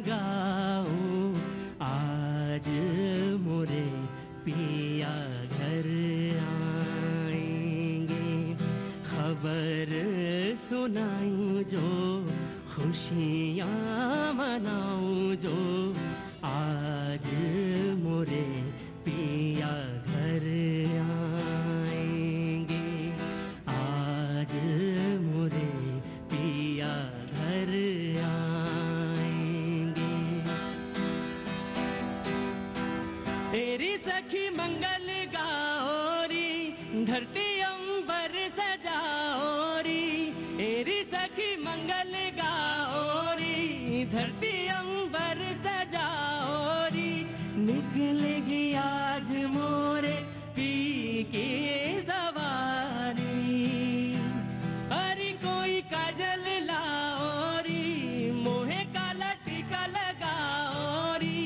गाओ, आज मोरे पिया घर आएंगे। खबर सुनाऊं जो, खुशियाँ मनाऊं जो, आज मोरे पिया घर आएंगे। आज मोरे पिया घर आएंगे। तेरी सखी मंगल गाओरी, धरती अंबर सजाओरी। तेरी सखी मंगल गाओरी, धरती अंबर सजाओरी। निकलेगी आज मोरे पी की सवारी। अरे कोई काजल लाओरी, मोहे काला टीका लगाओरी।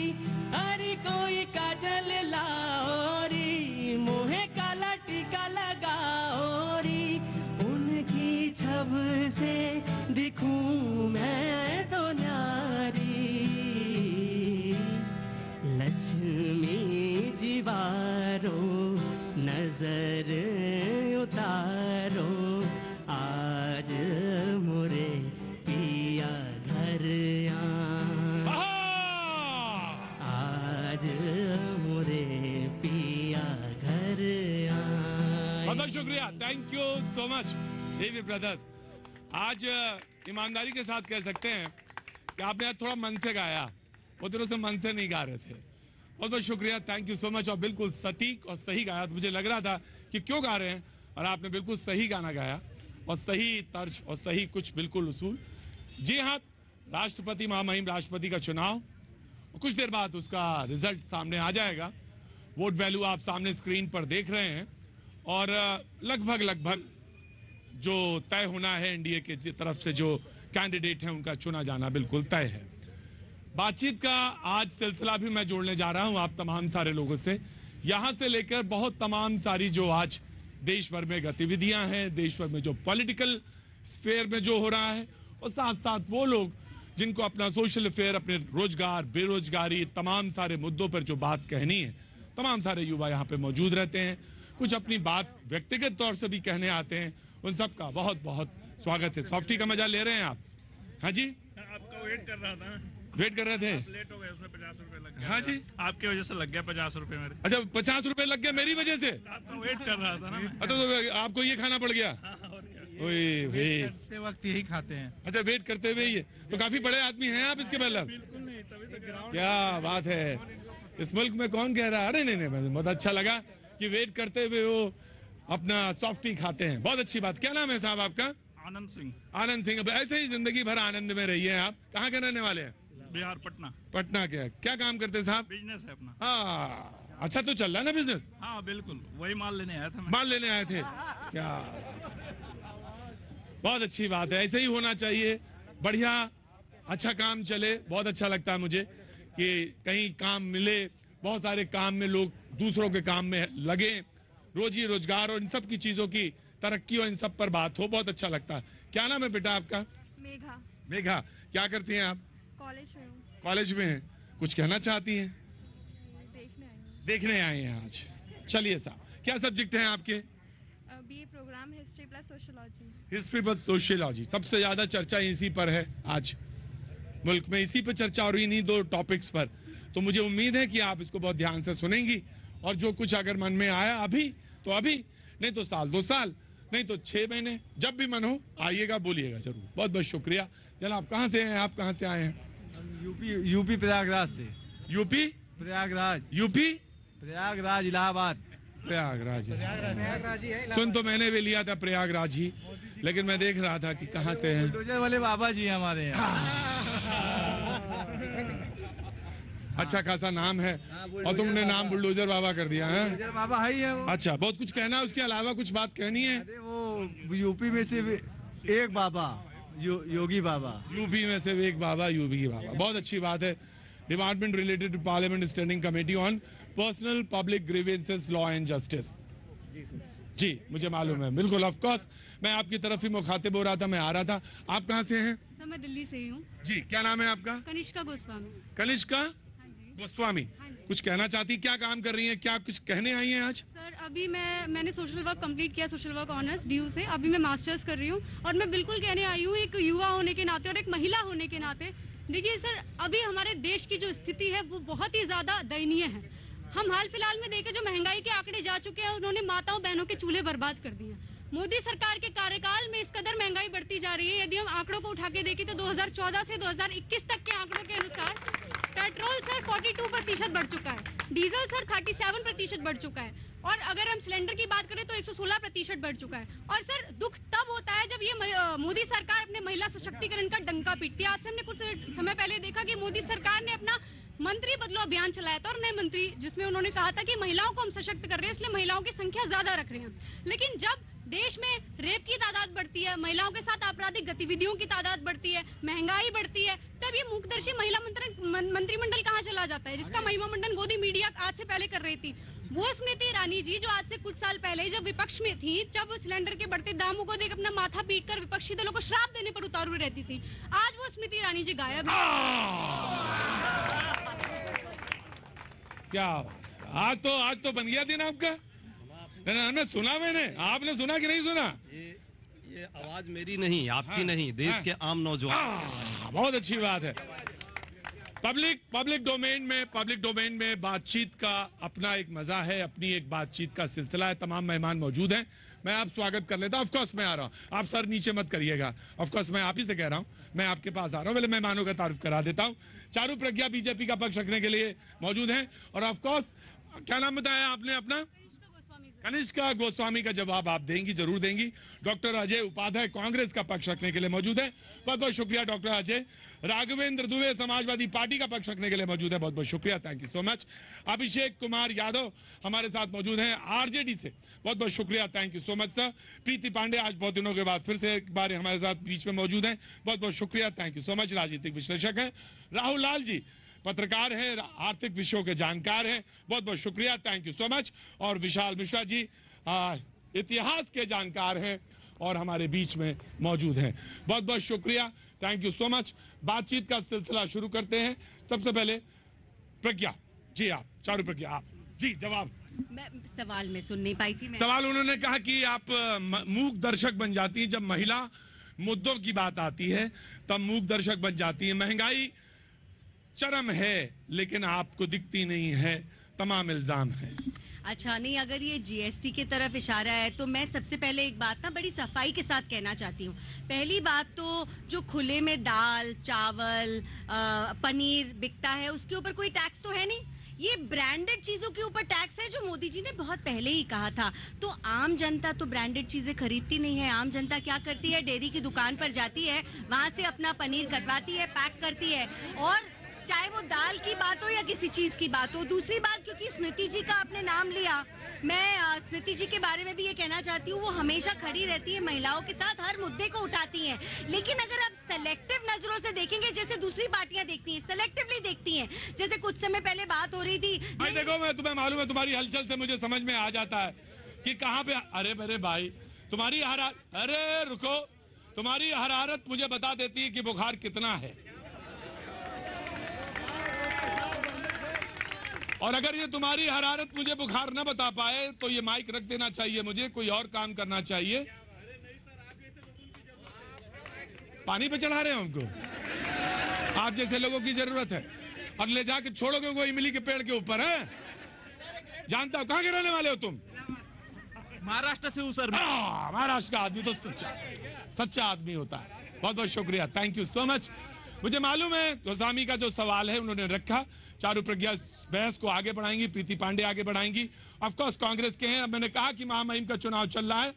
अरे कोई काजल लाओरी, मोहे काला टीका लगाओरी। उनकी छब से दिखूं मैं तो न्यारी। लक्ष्मी जीवारो, नजर उतारो, आज मोरे पिया घर आज मोरे पिया घर बहुत शुक्रिया, thank you so much Devi brothers. आज ईमानदारी के साथ कह सकते हैं कि आपने आज थोड़ा मन से गाया, वो दिनों से मन से नहीं गा रहे थे। बहुत बहुत शुक्रिया, थैंक यू सो मच। और बिल्कुल सटीक और सही गाया। तो मुझे लग रहा था कि क्यों गा रहे हैं, और आपने बिल्कुल सही गाना गाया और सही तर्ज और सही कुछ बिल्कुल उसूल। जी हाँ, राष्ट्रपति, महामहिम राष्ट्रपति का चुनाव, कुछ देर बाद उसका रिजल्ट सामने आ जाएगा। वोट वैल्यू आप सामने स्क्रीन पर देख रहे हैं और लगभग जो तय होना है, एनडीए की तरफ से जो कैंडिडेट हैं उनका चुना जाना बिल्कुल तय है। बातचीत का आज सिलसिला भी मैं जोड़ने जा रहा हूं आप तमाम सारे लोगों से, यहां से लेकर बहुत तमाम सारी जो आज देश भर में गतिविधियां हैं, देश भर में जो पॉलिटिकल स्फेयर में जो हो रहा है, और साथ साथ वो लोग जिनको अपना सोशल अफेयर, अपने रोजगार, बेरोजगारी, तमाम सारे मुद्दों पर जो बात कहनी है, तमाम सारे युवा यहां पे मौजूद रहते हैं। कुछ अपनी बात व्यक्तिगत तौर से भी कहने आते हैं। उन सबका बहुत बहुत स्वागत है। सॉफ्टी का मजा ले रहे हैं आप? हाँ जी, आपका वेट कर रहा था। वेट कर रहे थे? लेट हो गए, उसमें 50 रुपए लग गया। हाँ जी, आपकी वजह से लग गया 50 रुपए मेरे। अच्छा 50 रुपए लग गए मेरी वजह से? आपका वेट कर रहा था ना मैं। अच्छा, तो आपको ये खाना पड़ गया? हाँ, और क्या। वेट करते वक्त यही खाते हैं। अच्छा, वेट करते हुए ये तो काफी बड़े आदमी हैं आप इसके पहले? बिल्कुल नहीं, तभी तो ग्राउंड। क्या बात है, इस मुल्क में कौन कह रहा है? अरे नहीं, बहुत अच्छा लगा कि वेट करते हुए वो अपना सॉफ्टी खाते हैं। बहुत अच्छी बात। क्या नाम है साहब आपका? आनंद सिंह। आनंद सिंह। अब ऐसे ही जिंदगी भर आनंद में रहिए आप। कहाँ के रहने वाले हैं? बिहार, पटना। पटना के। क्या काम करते हैं साहब? बिजनेस है अपना। हाँ, अच्छा तो चल रहा है ना बिजनेस? हाँ बिल्कुल, वही माल लेने आया था मैं। माल लेने आए थे? क्या बहुत अच्छी बात है, ऐसे ही होना चाहिए। बढ़िया, अच्छा काम चले। बहुत अच्छा लगता है मुझे कि कहीं काम मिले, बहुत सारे काम में लोग दूसरों के काम में लगे, रोजी रोजगार और इन सब की चीजों की तरक्की और इन सब पर बात हो। बहुत अच्छा लगता है। क्या नाम है बेटा आपका? मेघा। मेघा, क्या करती हैं आप? कॉलेज में हूँ। कॉलेज में हैं। कुछ कहना चाहती हैं? देखने आई हूँ। देखने आए हैं आज। चलिए साहब, क्या सब्जेक्ट हैं आपके? BA programme, history plus sociology. History plus sociology. सबसे ज्यादा चर्चा इसी पर है आज मुल्क में, इसी पर चर्चा हो रही, इन्हीं दो टॉपिक्स पर। तो मुझे उम्मीद है कि आप इसको बहुत ध्यान से सुनेंगी और जो कुछ अगर मन में आया अभी तो अभी, नहीं तो साल 2 साल, नहीं तो 6 महीने, जब भी मन हो आइएगा, बोलिएगा जरूर। बहुत बहुत शुक्रिया। जनाब, कहाँ से हैं आप? कहाँ से आए हैं? यूपी प्रयागराज से। यूपी प्रयागराज। यूपी प्रयागराज, इलाहाबाद। प्रयागराज सुन तो मैंने भी लिया था प्रयागराज ही, लेकिन मैं देख रहा था कि कहाँ से हैं। बुलडोजर वाले बाबा जी हमारे यहाँ। अच्छा खासा नाम है और तुमने नाम बुलडोजर बाबा कर दिया है? बुलडोजर बाबा है ही है वो। अच्छा, बहुत कुछ कहना है उसके अलावा? कुछ बात कहनी है? अरे वो यूपी में से एक बाबा, योगी बाबा। यूपी में से एक बाबा, योगी बाबा। बहुत अच्छी बात है। Department related to parliament standing committee on personal public grievances, law and justice. जी मुझे मालूम है, बिल्कुल ऑफ कोर्स। मैं आपकी तरफ ही मुखातिब हो रहा था, मैं आ रहा था। आप कहाँ से हैं? सर मैं दिल्ली से ही हूँ। जी क्या नाम है आपका? कनिष्का गोस्वामी। कनिष्का हाँ जी। गोस्वामी। हाँ जी। कुछ कहना चाहती, क्या काम कर रही हैं, क्या कुछ कहने आई हैं आज? सर अभी मैंने सोशल वर्क कंप्लीट किया, सोशल वर्क ऑनर्स DU से। अभी मैं मास्टर्स कर रही हूँ और मैं बिल्कुल कहने आई हूँ एक युवा होने के नाते और एक महिला होने के नाते। देखिए सर, अभी हमारे देश की जो स्थिति है वो बहुत ही ज्यादा दयनीय है। हम हाल फिलहाल में देखें जो महंगाई के आंकड़े जा चुके हैं, उन्होंने माताओं बहनों के चूल्हे बर्बाद कर दिए हैं। मोदी सरकार के कार्यकाल में इस कदर महंगाई बढ़ती जा रही है। यदि हम आंकड़ों को उठा के देखें तो 2014 से 2021 तक के आंकड़ों के अनुसार पेट्रोल सर 42% बढ़ चुका है, डीजल सर 37% बढ़ चुका है और अगर हम सिलेंडर की बात करें तो 116% बढ़ चुका है। और सर दुख तब होता है जब ये मोदी सरकार अपने महिला सशक्तिकरण का डंका पीटती है। आज से हमने कुछ समय पहले देखा कि मोदी सरकार ने अपना मंत्री बदलो अभियान चलाया था और नए मंत्री, जिसमें उन्होंने कहा था कि महिलाओं को हम सशक्त कर रहे हैं, इसलिए महिलाओं की संख्या ज्यादा रख रहे हैं। लेकिन जब देश में रेप की तादाद बढ़ती है, महिलाओं के साथ आपराधिक गतिविधियों की तादाद बढ़ती है, महंगाई बढ़ती है, तब ये मूकदर्शी महिला मंत्रिमंडल कहाँ चला जाता है, जिसका महिमा मंडन गोदी मीडिया आज से पहले कर रही थी। वो स्मृति ईरानी जी जो आज से कुछ साल पहले जब विपक्ष में थी, जब सिलेंडर के बढ़ते दामों को देख अपना माथा पीटकर विपक्षी दलों को श्राप देने पर उतारू हुई रहती थी, आज वो स्मृति ईरानी जी गायब है। क्या आज तो बन गया दिन आपका। मैंने सुना, मैंने, आपने सुना कि नहीं सुना? ये आवाज मेरी नहीं, आपकी नहीं, देश के आम नौजवान। बहुत अच्छी बात है। पब्लिक डोमेन में बातचीत का अपना एक मजा है, अपनी एक बातचीत का सिलसिला है। तमाम मेहमान मौजूद हैं, मैं आप स्वागत कर लेता हूं। ऑफकोर्स मैं आ रहा हूं, आप सर नीचे मत करिएगा। ऑफकोर्स मैं आप ही से कह रहा हूं, मैं आपके पास आ रहा हूं। पहले मेहमानों का तारुफ करा देता हूं। चारू प्रज्ञा बीजेपी का पक्ष रखने के लिए मौजूद हैं और ऑफकोर्स क्या नाम बताया आपने अपना? कनिष्का गोस्वामी का जवाब आप देंगी, जरूर देंगी। डॉक्टर अजय उपाध्याय कांग्रेस का पक्ष रखने के लिए मौजूद है, बहुत बहुत शुक्रिया डॉक्टर अजय। राघवेंद्र दुबे समाजवादी पार्टी का पक्ष रखने के लिए मौजूद है, बहुत बहुत शुक्रिया, thank you so much. Abhishek Kumar Yadav हमारे साथ मौजूद हैं आरजेडी से, बहुत बहुत शुक्रिया, thank you so much sir. Preeti Pandey आज बहुत दिनों के बाद फिर से एक बार हमारे साथ बीच में मौजूद हैं, बहुत बहुत शुक्रिया, थैंक यू सो मच। राजनीतिक विश्लेषक हैं राहुल लाल जी, पत्रकार हैं, आर्थिक विषयों के जानकार हैं, बहुत बहुत शुक्रिया, थैंक यू सो मच। और विशाल मिश्रा जी इतिहास के जानकार हैं और हमारे बीच में मौजूद हैं, बहुत बहुत शुक्रिया, थैंक यू सो मच। बातचीत का सिलसिला शुरू करते हैं। सबसे पहले प्रज्ञा जी, आप चारू प्रज्ञा, आप जी जवाब। मैं सवाल में सुन नहीं पाई थी। सवाल उन्होंने कहा कि आप मूक दर्शक बन जाती हैं, जब महिला मुद्दों की बात आती है तब मूक दर्शक बन जाती है। महंगाई चरम है लेकिन आपको दिखती नहीं है, तमाम इल्जाम है। अच्छा नहीं, अगर ये GST की तरफ इशारा है तो मैं सबसे पहले एक बात ना बड़ी सफाई के साथ कहना चाहती हूँ। पहली बात तो जो खुले में दाल चावल पनीर बिकता है उसके ऊपर कोई टैक्स तो है नहीं। ये ब्रांडेड चीजों के ऊपर टैक्स है जो मोदी जी ने बहुत पहले ही कहा था। तो आम जनता तो ब्रांडेड चीजें खरीदती नहीं है। आम जनता क्या करती है, डेयरी की दुकान पर जाती है, वहां से अपना पनीर कटवाती है, पैक करती है, और चाहे वो दाल की बात हो या किसी चीज की बात हो। दूसरी बात, क्योंकि स्मृति जी का आपने नाम लिया, मैं स्मृति जी के बारे में भी ये कहना चाहती हूँ, वो हमेशा खड़ी रहती है महिलाओं के साथ, हर मुद्दे को उठाती हैं। लेकिन अगर आप सेलेक्टिव नजरों से देखेंगे, जैसे दूसरी पार्टियां देखती हैं, सेलेक्टिवली देखती हैं, जैसे कुछ समय पहले बात हो रही थी। भाई देखो, मैं तुम्हें मालूम है, तुम्हारी हलचल से मुझे समझ में आ जाता है कि कहाँ पे, अरे मेरे भाई तुम्हारी अरे रुको, तुम्हारी हरारत मुझे बता देती है कि बुखार कितना है। और अगर ये तुम्हारी हरारत मुझे बुखार न बता पाए तो ये माइक रख देना चाहिए, मुझे कोई और काम करना चाहिए। पानी पे चढ़ा रहे हो हमको, आप जैसे लोगों की जरूरत है। अब ले जाके छोड़ोगे वो इमली के पेड़ के ऊपर है। जानता हो कहाँ के रहने वाले हो तुम? महाराष्ट्र से हूँ सर। महाराष्ट्र का आदमी तो सच्चा आदमी होता है। बहुत बहुत शुक्रिया, थैंक यू सो मच। मुझे मालूम है गोस्वामी का जो सवाल है उन्होंने रखा, चारू प्रज्ञा बहस को आगे बढ़ाएंगी, प्रीति पांडे आगे बढ़ाएंगी। ऑफ कोर्स कांग्रेस के हैं। अब मैंने कहा कि महामहिम का चुनाव चल रहा है।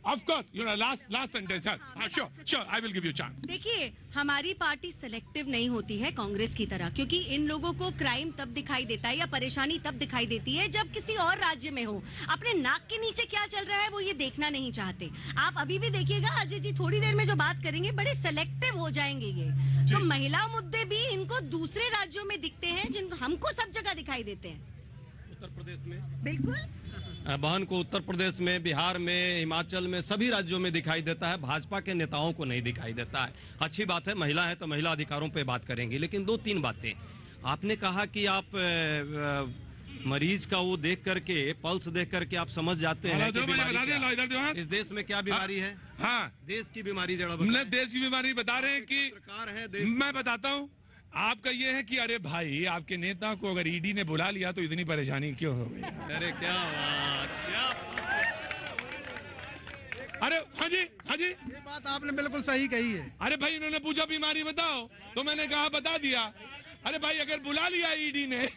Of course you know last sentence. Sure I will give you chance. देखिए, हमारी पार्टी सेलेक्टिव नहीं होती है कांग्रेस की तरह, क्योंकि इन लोगों को क्राइम तब दिखाई देता है या परेशानी तब दिखाई देती है जब किसी और राज्य में हो। अपने नाक के नीचे क्या चल रहा है वो ये देखना नहीं चाहते। आप अभी भी देखिएगा, अजय जी थोड़ी देर में जो बात करेंगे बड़े सेलेक्टिव हो जाएंगे ये। तो महिला मुद्दे भी इनको दूसरे राज्यों में दिखते हैं जिनको हमको सब जगह दिखाई देते हैं। उत्तर प्रदेश में बिल्कुल बहन को उत्तर प्रदेश में, बिहार में, हिमाचल में, सभी राज्यों में दिखाई देता है, भाजपा के नेताओं को नहीं दिखाई देता है। अच्छी बात है, महिला है तो महिला अधिकारों पे बात करेंगे, लेकिन 2-3 बातें। आपने कहा कि आप मरीज का वो देख करके, पल्स देख करके आप समझ जाते हैं कि बीमारी क्या है। इस देश में क्या बीमारी है? हाँ, देश की बीमारी जरा देश की बीमारी बता रहे हैं कि सरकार है। मैं बताता हूँ, आपका ये है कि अरे भाई, आपके नेता को अगर ईडी ने बुला लिया तो इतनी परेशानी क्यों हो गई? अरे क्या बात, क्या अरे हाँ जी, हाँ जी, ये बात आपने बिल्कुल सही कही है। अरे भाई, उन्होंने पूछा बीमारी बताओ, तो मैंने कहा बता दिया। अरे भाई, अगर बुला लिया ईडी ने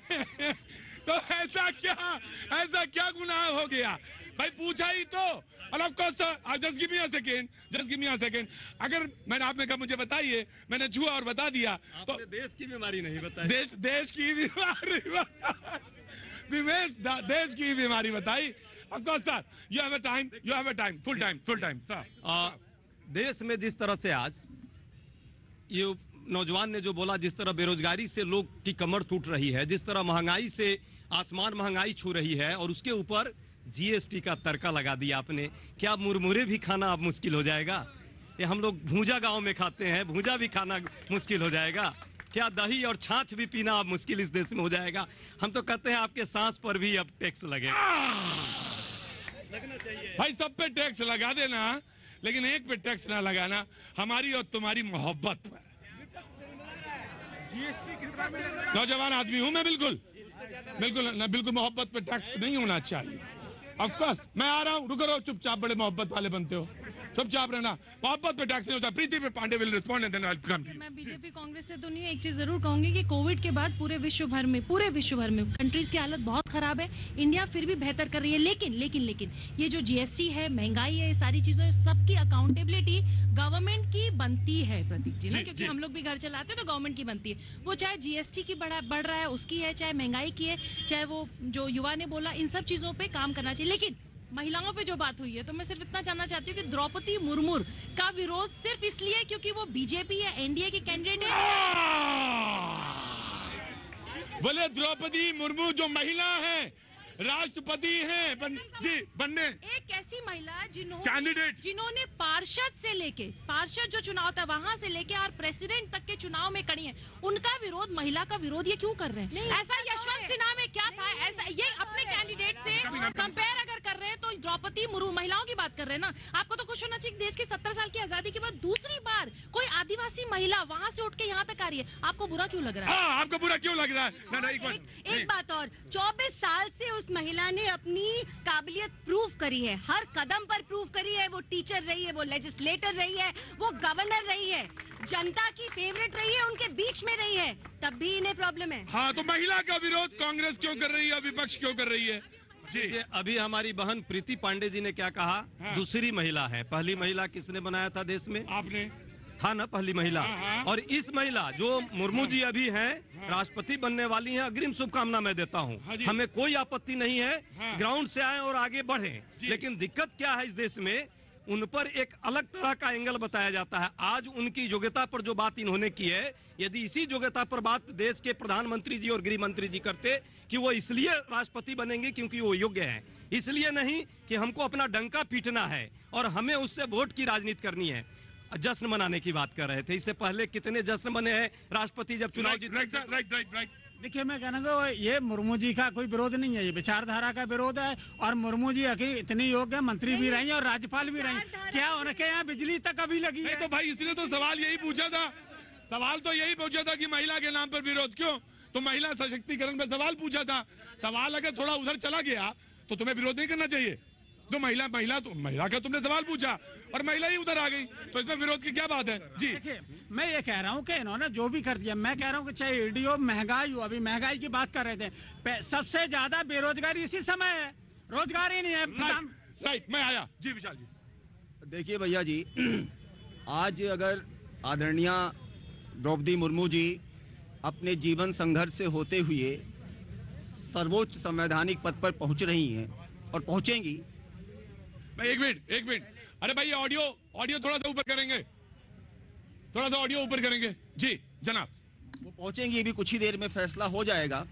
तो ऐसा क्या गुनाह हो गया? भाई पूछा ही तो। और of course just give me a second, अगर मैंने आपने कहा मुझे बताइए, मैंने छुआ और बता दिया तो देश की बीमारी नहीं बताई। देश की बीमारी देश की बीमारी बताई। Of course sir, you have a time, full time sir. देश में जिस तरह से आज ये नौजवान ने जो बोला, जिस तरह बेरोजगारी से लोग की कमर टूट रही है, जिस तरह महंगाई से आसमान महंगाई छू रही है, और उसके ऊपर जीएसटी का तड़का लगा दिया आपने, क्या मुरमुरे भी खाना अब मुश्किल हो जाएगा? ये हम लोग भूजा गांव में खाते हैं, भूजा भी खाना मुश्किल हो जाएगा? क्या दही और छाछ भी पीना अब मुश्किल इस देश में हो जाएगा? हम तो कहते हैं आपके सांस पर भी अब टैक्स लगेगा। लगना चाहिए भाई, सब पे टैक्स लगा देना, लेकिन एक पे टैक्स ना लगाना, हमारी और तुम्हारी मोहब्बत पर। नौजवान आदमी हूं मैं, बिल्कुल मोहब्बत पे टैक्स नहीं होना चाहिए। ऑफ कोर्स मैं आ रहा हूं, रुको रहो, चुपचाप, बड़े मोहब्बत वाले बनते हो, चुपचाप रहना, मोहब्बत पे टैक्स नहीं होता। प्रीति पे Pandey will respond and then I will come. मैं बीजेपी कांग्रेस से तो नहीं, एक चीज जरूर कहूंगी कि कोविड के बाद पूरे विश्व भर में कंट्रीज की हालत बहुत खराब है। इंडिया फिर भी बेहतर कर रही है, लेकिन ये जो जीएसटी है, महंगाई है, ये सारी चीजों सबकी अकाउंटेबिलिटी गवर्नमेंट की बनती है, प्रतीक जी ना, क्योंकि हम लोग भी घर चलाते हैं तो गवर्नमेंट की बनती है। वो चाहे जीएसटी की बढ़ रहा है उसकी है, चाहे महंगाई की है, चाहे वो जो युवा ने बोला, इन सब चीजों पे काम करना चाहिए। लेकिन महिलाओं पे जो बात हुई है, तो मैं सिर्फ इतना जानना चाहती हूँ कि द्रौपदी मुर्मू का विरोध सिर्फ इसलिए क्योंकि वो बीजेपी या एनडीए की कैंडिडेट है? बोले द्रौपदी मुर्मू जो महिला है, राष्ट्रपति हैं बनने, एक ऐसी महिला कैंडिडेट जिन्होंने पार्षद जो चुनाव था वहां से लेके और प्रेसिडेंट तक के चुनाव में खड़ी है, उनका विरोध, महिला का विरोध ये क्यों कर रहे हैं? ऐसा यशवंत सिन्हा में क्या था? ऐसा ये अपने कैंडिडेट से कंपेयर अगर कर रहे हैं तो द्रौपदी मुर्मू महिलाओं की बात कर रहे हैं ना। आपको तो खुश होना चाहिए, देश की 70 साल की आजादी के बाद दूसरी बार कोई आदिवासी महिला वहां से उठ के यहाँ तक आ रही है। आपको बुरा क्यों लग रहा है? आपको बुरा क्यों लग रहा है? एक बात और, 24 साल से उस महिला ने अपनी काबिलियत प्रूव करी है, हर कदम पर प्रूव करी है। वो टीचर रही है, वो लेजिस्लेटर रही है, वो गवर्नर रही है, जनता की फेवरेट रही है, उनके बीच में रही है, तब भी इन्हें प्रॉब्लम है। हाँ, तो महिला का विरोध कांग्रेस क्यों कर रही है, विपक्ष क्यों कर रही है? जी, अभी हमारी बहन प्रीति पांडे जी ने क्या कहा? हाँ। दूसरी महिला है, पहली महिला किसने बनाया था देश में? आपने। हाँ ना, पहली महिला। हाँ। और इस महिला जो मुर्मू जी अभी हैं, राष्ट्रपति बनने वाली हैं, अग्रिम शुभकामना मैं देता हूँ। हमें कोई आपत्ति नहीं है, ग्राउंड से आए और आगे बढ़े। लेकिन दिक्कत क्या है इस देश में, उन पर एक अलग तरह का एंगल बताया जाता है। आज उनकी योग्यता पर जो बात इन्होंने की है, यदि इसी योग्यता पर बात देश के प्रधानमंत्री जी और गृह मंत्री जी करते कि वो इसलिए राष्ट्रपति बनेंगे क्योंकि वो योग्य हैं, इसलिए नहीं कि हमको अपना डंका पीटना है और हमें उससे वोट की राजनीति करनी है। जश्न मनाने की बात कर रहे थे, इससे पहले कितने जश्न बने हैं राष्ट्रपति जब चुनाव जीते। राइट। देखिए, मैं कहना तो ये मुर्मू जी का कोई विरोध नहीं है, ये विचारधारा का विरोध है। और मुर्मू जी इतनी योग्य मंत्री भी रही हैं और राज्यपाल भी रही, क्या उनके यहाँ बिजली तक अभी लगी है? तो भाई इसलिए तो सवाल यही पूछा था कि महिला के नाम पर विरोध क्यों, तो महिला सशक्तिकरण पर सवाल पूछा था। सवाल अगर थोड़ा उधर चला गया तो तुम्हें विरोध नहीं करना चाहिए। तो महिला का तुमने सवाल पूछा और महिला ही उधर आ गई, तो इसमें विरोध की क्या बात है? जी, देखिए, मैं ये कह रहा हूँ कि इन्होंने जो भी कर दिया, मैं कह रहा हूँ कि चाहे ईडी हो, महंगाई हो, अभी महंगाई की बात कर रहे थे, सबसे ज्यादा बेरोजगारी इसी समय है, रोजगार ही नहीं है। राइट, मैं आया। जी विशाल जी। देखिए भैया जी, आज अगर आदरणीय द्रौपदी मुर्मू जी अपने जीवन संघर्ष से होते हुए सर्वोच्च संवैधानिक पद पर पहुंच रही हैं और पहुंचेंगी। एक मिनट, अरे भाई ऑडियो थोड़ा सा ऊपर करेंगे, थोड़ा सा ऑडियो ऊपर करेंगे। जी जनाब। वो पहुंचेंगी, भी कुछ ही देर में फैसला हो जाएगा।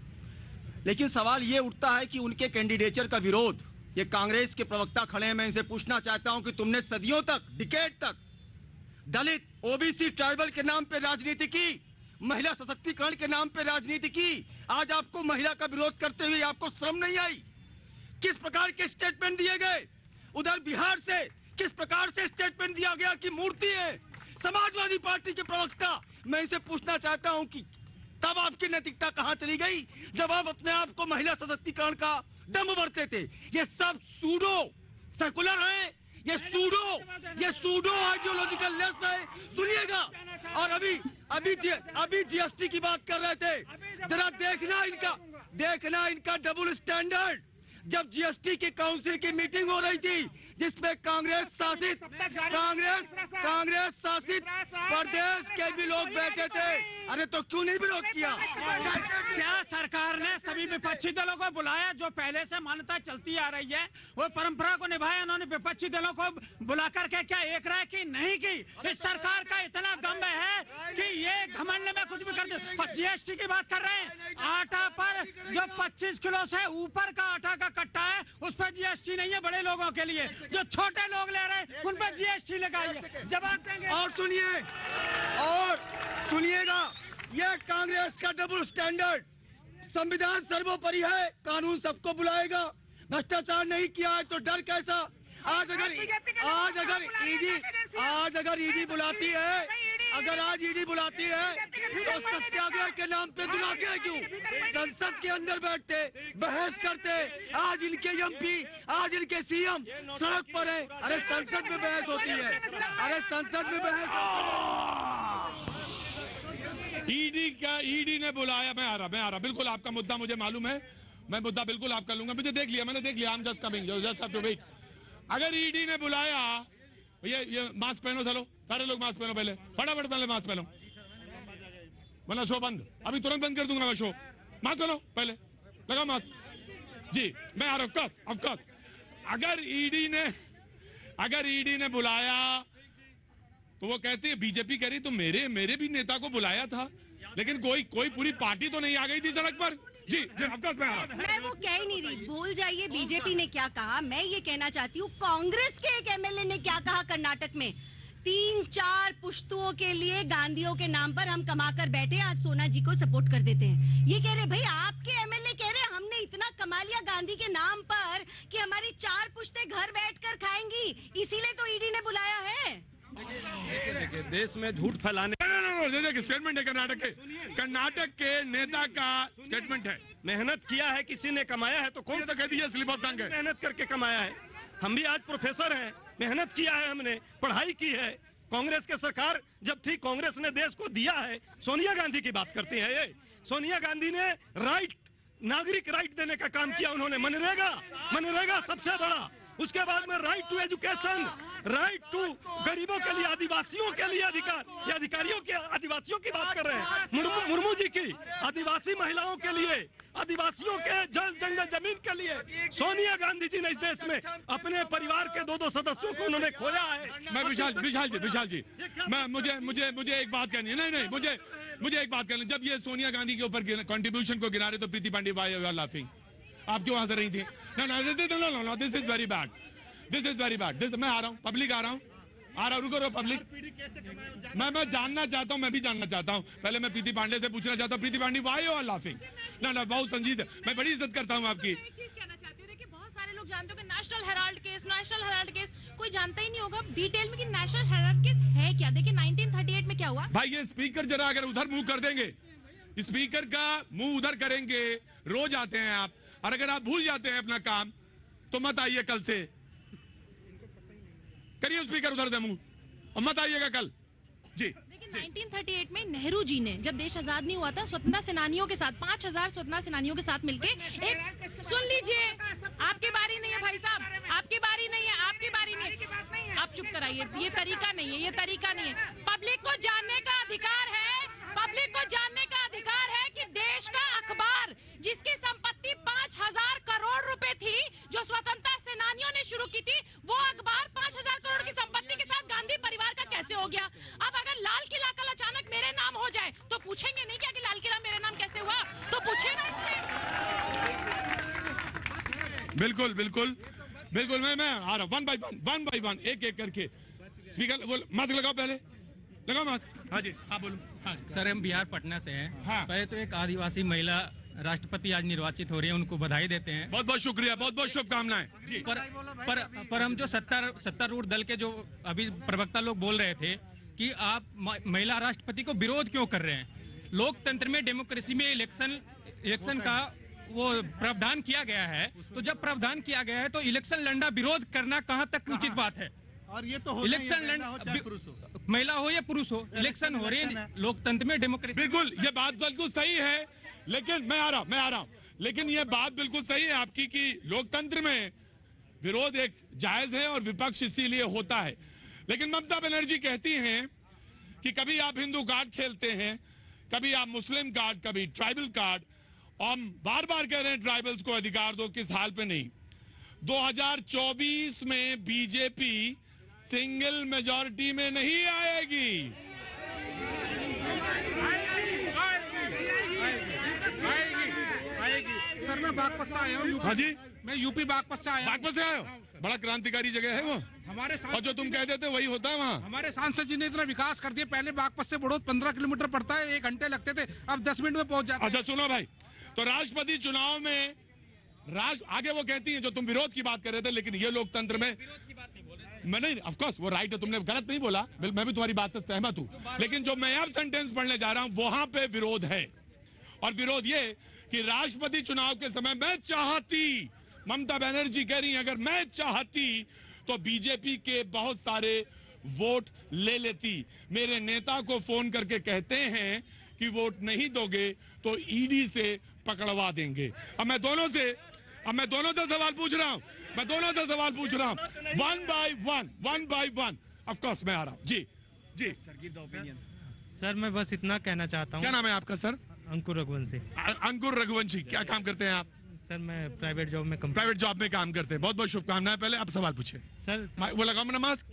लेकिन सवाल ये उठता है कि उनके कैंडिडेचर का विरोध ये कांग्रेस के प्रवक्ता खड़े हैं, मैं इनसे पूछना चाहता हूं कि तुमने सदियों तक, डिकेड तक दलित, ओबीसी, ट्राइबल के नाम पे राजनीति की, महिला सशक्तिकरण के नाम पे राजनीति की। आज आपको महिला का विरोध करते हुए आपको शर्म नहीं आई? किस प्रकार के स्टेटमेंट दिए गए? उधर बिहार से किस प्रकार से स्टेटमेंट दिया गया कि मूर्ति है। समाजवादी पार्टी के प्रवक्ता, मैं इनसे पूछना चाहता हूं कि तब आपकी नैतिकता कहां चली गई जब आप अपने आप को महिला सशक्तिकरण का दम भरते थे? ये सब सूडो सेकुलर है, ये सूडो आइडियोलॉजिकल लेस है। सुनिएगा, और अभी जीएसटी की बात कर रहे थे, जरा देखना इनका डबल स्टैंडर्ड। जब जीएसटी की काउंसिल की मीटिंग हो रही थी जिसमें कांग्रेस शासित प्रदेश के भी लोग बैठे थे, अरे तो क्यों नहीं विरोध किया? क्या सरकार ने सभी विपक्षी दलों को बुलाया? जो पहले से मान्यता चलती आ रही है वो परंपरा को निभाया। उन्होंने विपक्षी दलों को बुला करके क्या एक राय की? नहीं की। इस सरकार का इतना दम है कि ये घमंड में कुछ भी कर दे। जीएसटी की बात कर रहे हैं, आटा पर जो 25 किलो से ऊपर का आटा का कट्टा है उस पर जीएसटी नहीं है बड़े लोगों के लिए। जो छोटे लोग ले रहे हैं उन पर जीएसटी लगाइए, जवाब देंगे। और सुनिएगा, यह कांग्रेस का डबल स्टैंडर्ड। संविधान सर्वोपरि है, कानून सबको बुलाएगा। भ्रष्टाचार नहीं किया है तो डर कैसा? आज अगर ईडी बुलाती है, तो सत्याग्रह के नाम पे बुलाते हैं क्यों? संसद के अंदर बैठते, बहस करते। आज इनके एमपी, आज इनके सीएम सड़क पर है। अरे संसद में बहस होती है, ईडी ने बुलाया। मैं आ रहा। बिल्कुल आपका मुद्दा मुझे मालूम है, मैं मुद्दा बिल्कुल आपका लूंगा। मैंने देख लिया। I am just coming, just have to wait. अगर ईडी ने बुलाया, ये मास्क पहनो, चलो सारे लोग मास्क पहनो, पहले फटाफट पहले मास्क पहनो, वरना शो बंद। अभी तुरंत बंद कर दूंगा मैं शो। मास्क पहनो, पहले लगा मास्क। जी मैं आ रहा हूं। ऑफकोर्स अगर ईडी ने बुलाया तो वो कहती है, बीजेपी कह रही तो मेरे भी नेता को बुलाया था, लेकिन कोई पूरी पार्टी तो नहीं आ गई थी सड़क पर। जी ऑफकोर्स मैं वो कह ही नहीं रही, भूल जाइए बीजेपी ने क्या कहा। मैं ये कहना चाहती हूँ कांग्रेस के एक एमएलए ने क्या कहा कर्नाटक में। 3-4 पुश्तुओं के लिए गांधियों के नाम पर हम कमा कर बैठे, आज सोना जी को सपोर्ट कर देते हैं। ये कह रहे भाई आपके एमएलए कह रहे हमने इतना कमा लिया गांधी के नाम पर कि हमारी 4 पुश्तें घर बैठकर खाएंगी, इसीलिए तो ईडी ने बुलाया है। देखिए देश में झूठ फैलाने स्टेटमेंट है कर्नाटक के नेता का स्टेटमेंट है। मेहनत किया है, किसी ने कमाया है तो कौन सा कह दिया स्लिप ऑफ टंग है? मेहनत करके कमाया है। हम भी आज प्रोफेसर हैं, मेहनत किया है, हमने पढ़ाई की है। कांग्रेस की सरकार जब थी, कांग्रेस ने देश को दिया है। सोनिया गांधी की बात करते हैं ये। सोनिया गांधी ने नागरिक राइट देने का काम किया उन्होंने। मनरेगा सबसे बड़ा। उसके बाद में right to education, right to गरीबों के लिए, आदिवासियों के लिए अधिकार, ये आदिवासियों की बात कर रहे हैं। मुर्मू जी की आदिवासी महिलाओं के लिए, आदिवासियों के जल जंगल जमीन के लिए सोनिया गांधी जी ने इस देश में अपने परिवार के 2-2 सदस्यों को उन्होंने खोया है। मैं विशाल जी मुझे एक बात कहनी है। नहीं मुझे एक बात करनी। जब ये सोनिया गांधी के ऊपर कंट्रीब्यूशन को गिरा रहे तो Preeti Pandey why are laughing, आप क्यों हंस रही थी? No this is very bad. मैं आ रहा हूँ, पब्लिक आ रहा हूँ, रुको पब्लिक। मैं जानना चाहता हूँ, मैं भी जानना चाहता हूँ। पहले मैं प्रीति पांडे से पूछना चाहता हूँ, Preeti Pandey why you are laughing? ना बहुत संजीदा, मैं बड़ी इज्जत करता हूँ आपकी। देखिए बहुत सारे लोग जानते हो कि नेशनल हेराल्ड केस कोई जानता ही नहीं होगा डिटेल में कि नेशनल हेराल्ड केस है क्या। देखिए 1938 में क्या हुआ। भाई ये स्पीकर जरा अगर उधर मुंह कर देंगे, स्पीकर का मुंह उधर करेंगे, रोज आते हैं आप, और अगर आप भूल जाते हैं अपना काम तो मत आइए कल से। करिए स्पीकर उधर दे मुंह और मत आइएगा कल। जी लेकिन 1938 में नेहरू जी ने जब देश आजाद नहीं हुआ था, स्वतंत्रता सेनानियों के साथ 5000 स्वतंत्रता सेनानियों के साथ मिलके एक, सुन लीजिए, आपकी बारी नहीं है भाई साहब, आपकी बारी नहीं है, आप चुप कराइए। ये तरीका नहीं है। पब्लिक को जानने का अधिकार है कि देश का अखबार जिसकी संपत्ति 5000 करोड़ रुपए थी, जो स्वतंत्रता सेनानियों ने शुरू की थी, वो अखबार 5000 करोड़ की संपत्ति के साथ गांधी परिवार का कैसे हो गया? अब अगर लाल किला कल अचानक मेरे नाम हो जाए तो पूछेंगे नहीं क्या कि लाल किला मेरे नाम कैसे हुआ? तो पूछे ना इससे। बिल्कुल बिल्कुल मैं आ रहा हूँ, वन बाई वन, एक एक करके। स्पीकर बोल, मास्क लगाओ, पहले लगाओ मास्क। हाँ जी, हाँ बोलो। हाँ सर, हम बिहार पटना से हैं। हाँ। पहले तो एक आदिवासी महिला राष्ट्रपति आज निर्वाचित हो रही है, उनको बधाई देते हैं। बहुत बहुत शुक्रिया, बहुत बहुत शुभकामनाएं जी। पर हम जो सत्तारूढ़ दल के जो अभी प्रवक्ता लोग बोल रहे थे कि आप महिला राष्ट्रपति को विरोध क्यों कर रहे हैं। लोकतंत्र में, डेमोक्रेसी में इलेक्शन का वो प्रावधान किया गया है, तो जब प्रावधान किया गया है तो इलेक्शन लड़ना, विरोध करना कहाँ तक उचित बात है। और ये तो इलेक्शन लड़ना, महिला हो या पुरुष हो, इलेक्शन हो रहे हैं लोकतंत्र में, डेमोक्रेसी। बिल्कुल, ये बात बिल्कुल सही है, लेकिन मैं आ रहा हूँ, लेकिन ये बात बिल्कुल सही है आपकी कि लोकतंत्र में विरोध एक जायज है और विपक्ष इसीलिए होता है। लेकिन ममता बनर्जी कहती हैं कि कभी आप हिंदू कार्ड खेलते हैं, कभी आप मुस्लिम कार्ड, कभी ट्राइबल कार्ड, और हम बार बार कह रहे हैं ट्राइबल्स को अधिकार दो, किस हाल पे नहीं। 2024 में बीजेपी सिंगल मेजॉरिटी में नहीं आएगी। सर मैं बागपत से आया हूँ। हाँ जी, मैं यूपी बागपत से आया हूँ। बागपत से आए हो? बड़ा क्रांतिकारी जगह है वो। हमारे और जो तुम कहते थे वही होता है वहाँ। हमारे सांसद जी ने इतना विकास कर दिया, पहले बागपत से बड़ौद 15 किलोमीटर पड़ता है, 1 घंटे लगते थे, अब 10 मिनट में पहुंच जाते हैं। अच्छा सुनो भाई, तो राष्ट्रपति चुनाव में आगे वो कहती हैं जो तुम विरोध की बात कर रहे थे, लेकिन ये लोकतंत्र में मैं नहीं, ऑफ कोर्स वो राइट है, तुमने गलत नहीं बोला, मैं भी तुम्हारी बात से सहमत हूं, लेकिन जो मैं अब सेंटेंस पढ़ने जा रहा हूं वहां पे विरोध है। और विरोध ये कि राष्ट्रपति चुनाव के समय मैं चाहती, ममता बनर्जी कह रही है, अगर मैं चाहती तो बीजेपी के बहुत सारे वोट ले लेती। मेरे नेता को फोन करके कहते हैं कि वोट नहीं दोगे तो ईडी से पकड़वा देंगे। अब मैं दोनों से सवाल पूछ रहा हूं, one by one. Of course मैं आ रहा हूं जी। सर मैं बस इतना कहना चाहता हूँ। क्या नाम है आपका सर? अंकुर रघुवंशी। अंकुर रघुवंशी, क्या काम करते हैं आप? सर मैं प्राइवेट जॉब में काम करते हैं। बहुत बहुत शुभकामनाएं। पहले आप सवाल पूछे सर। वो लगाओ मेरा मास्क,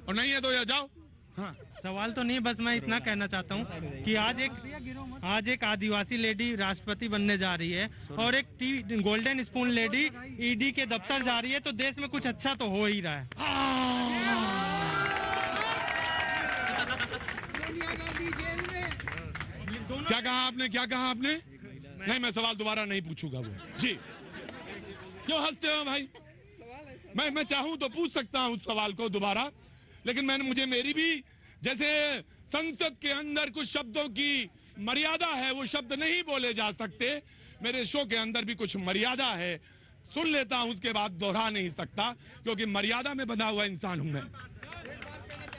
और नहीं है तो या जाओ। हाँ, सवाल तो नहीं, बस मैं इतना कहना चाहता हूँ कि आज एक आदिवासी लेडी राष्ट्रपति बनने जा रही है और एक गोल्डन स्पून लेडी ईडी के दफ्तर जा रही है, तो देश में कुछ अच्छा तो हो ही रहा है। क्या कहा आपने? नहीं, मैं सवाल दोबारा नहीं पूछूंगा वो जी। क्यों हंसते हो भाई? मैं चाहूं तो पूछ सकता हूं उस सवाल को दोबारा, लेकिन मुझे मेरी भी, जैसे संसद के अंदर कुछ शब्दों की मर्यादा है, वो शब्द नहीं बोले जा सकते, मेरे शो के अंदर भी कुछ मर्यादा है। सुन लेता हूं, उसके बाद दोहरा नहीं सकता, क्योंकि मर्यादा में बंधा हुआ इंसान हूं मैं।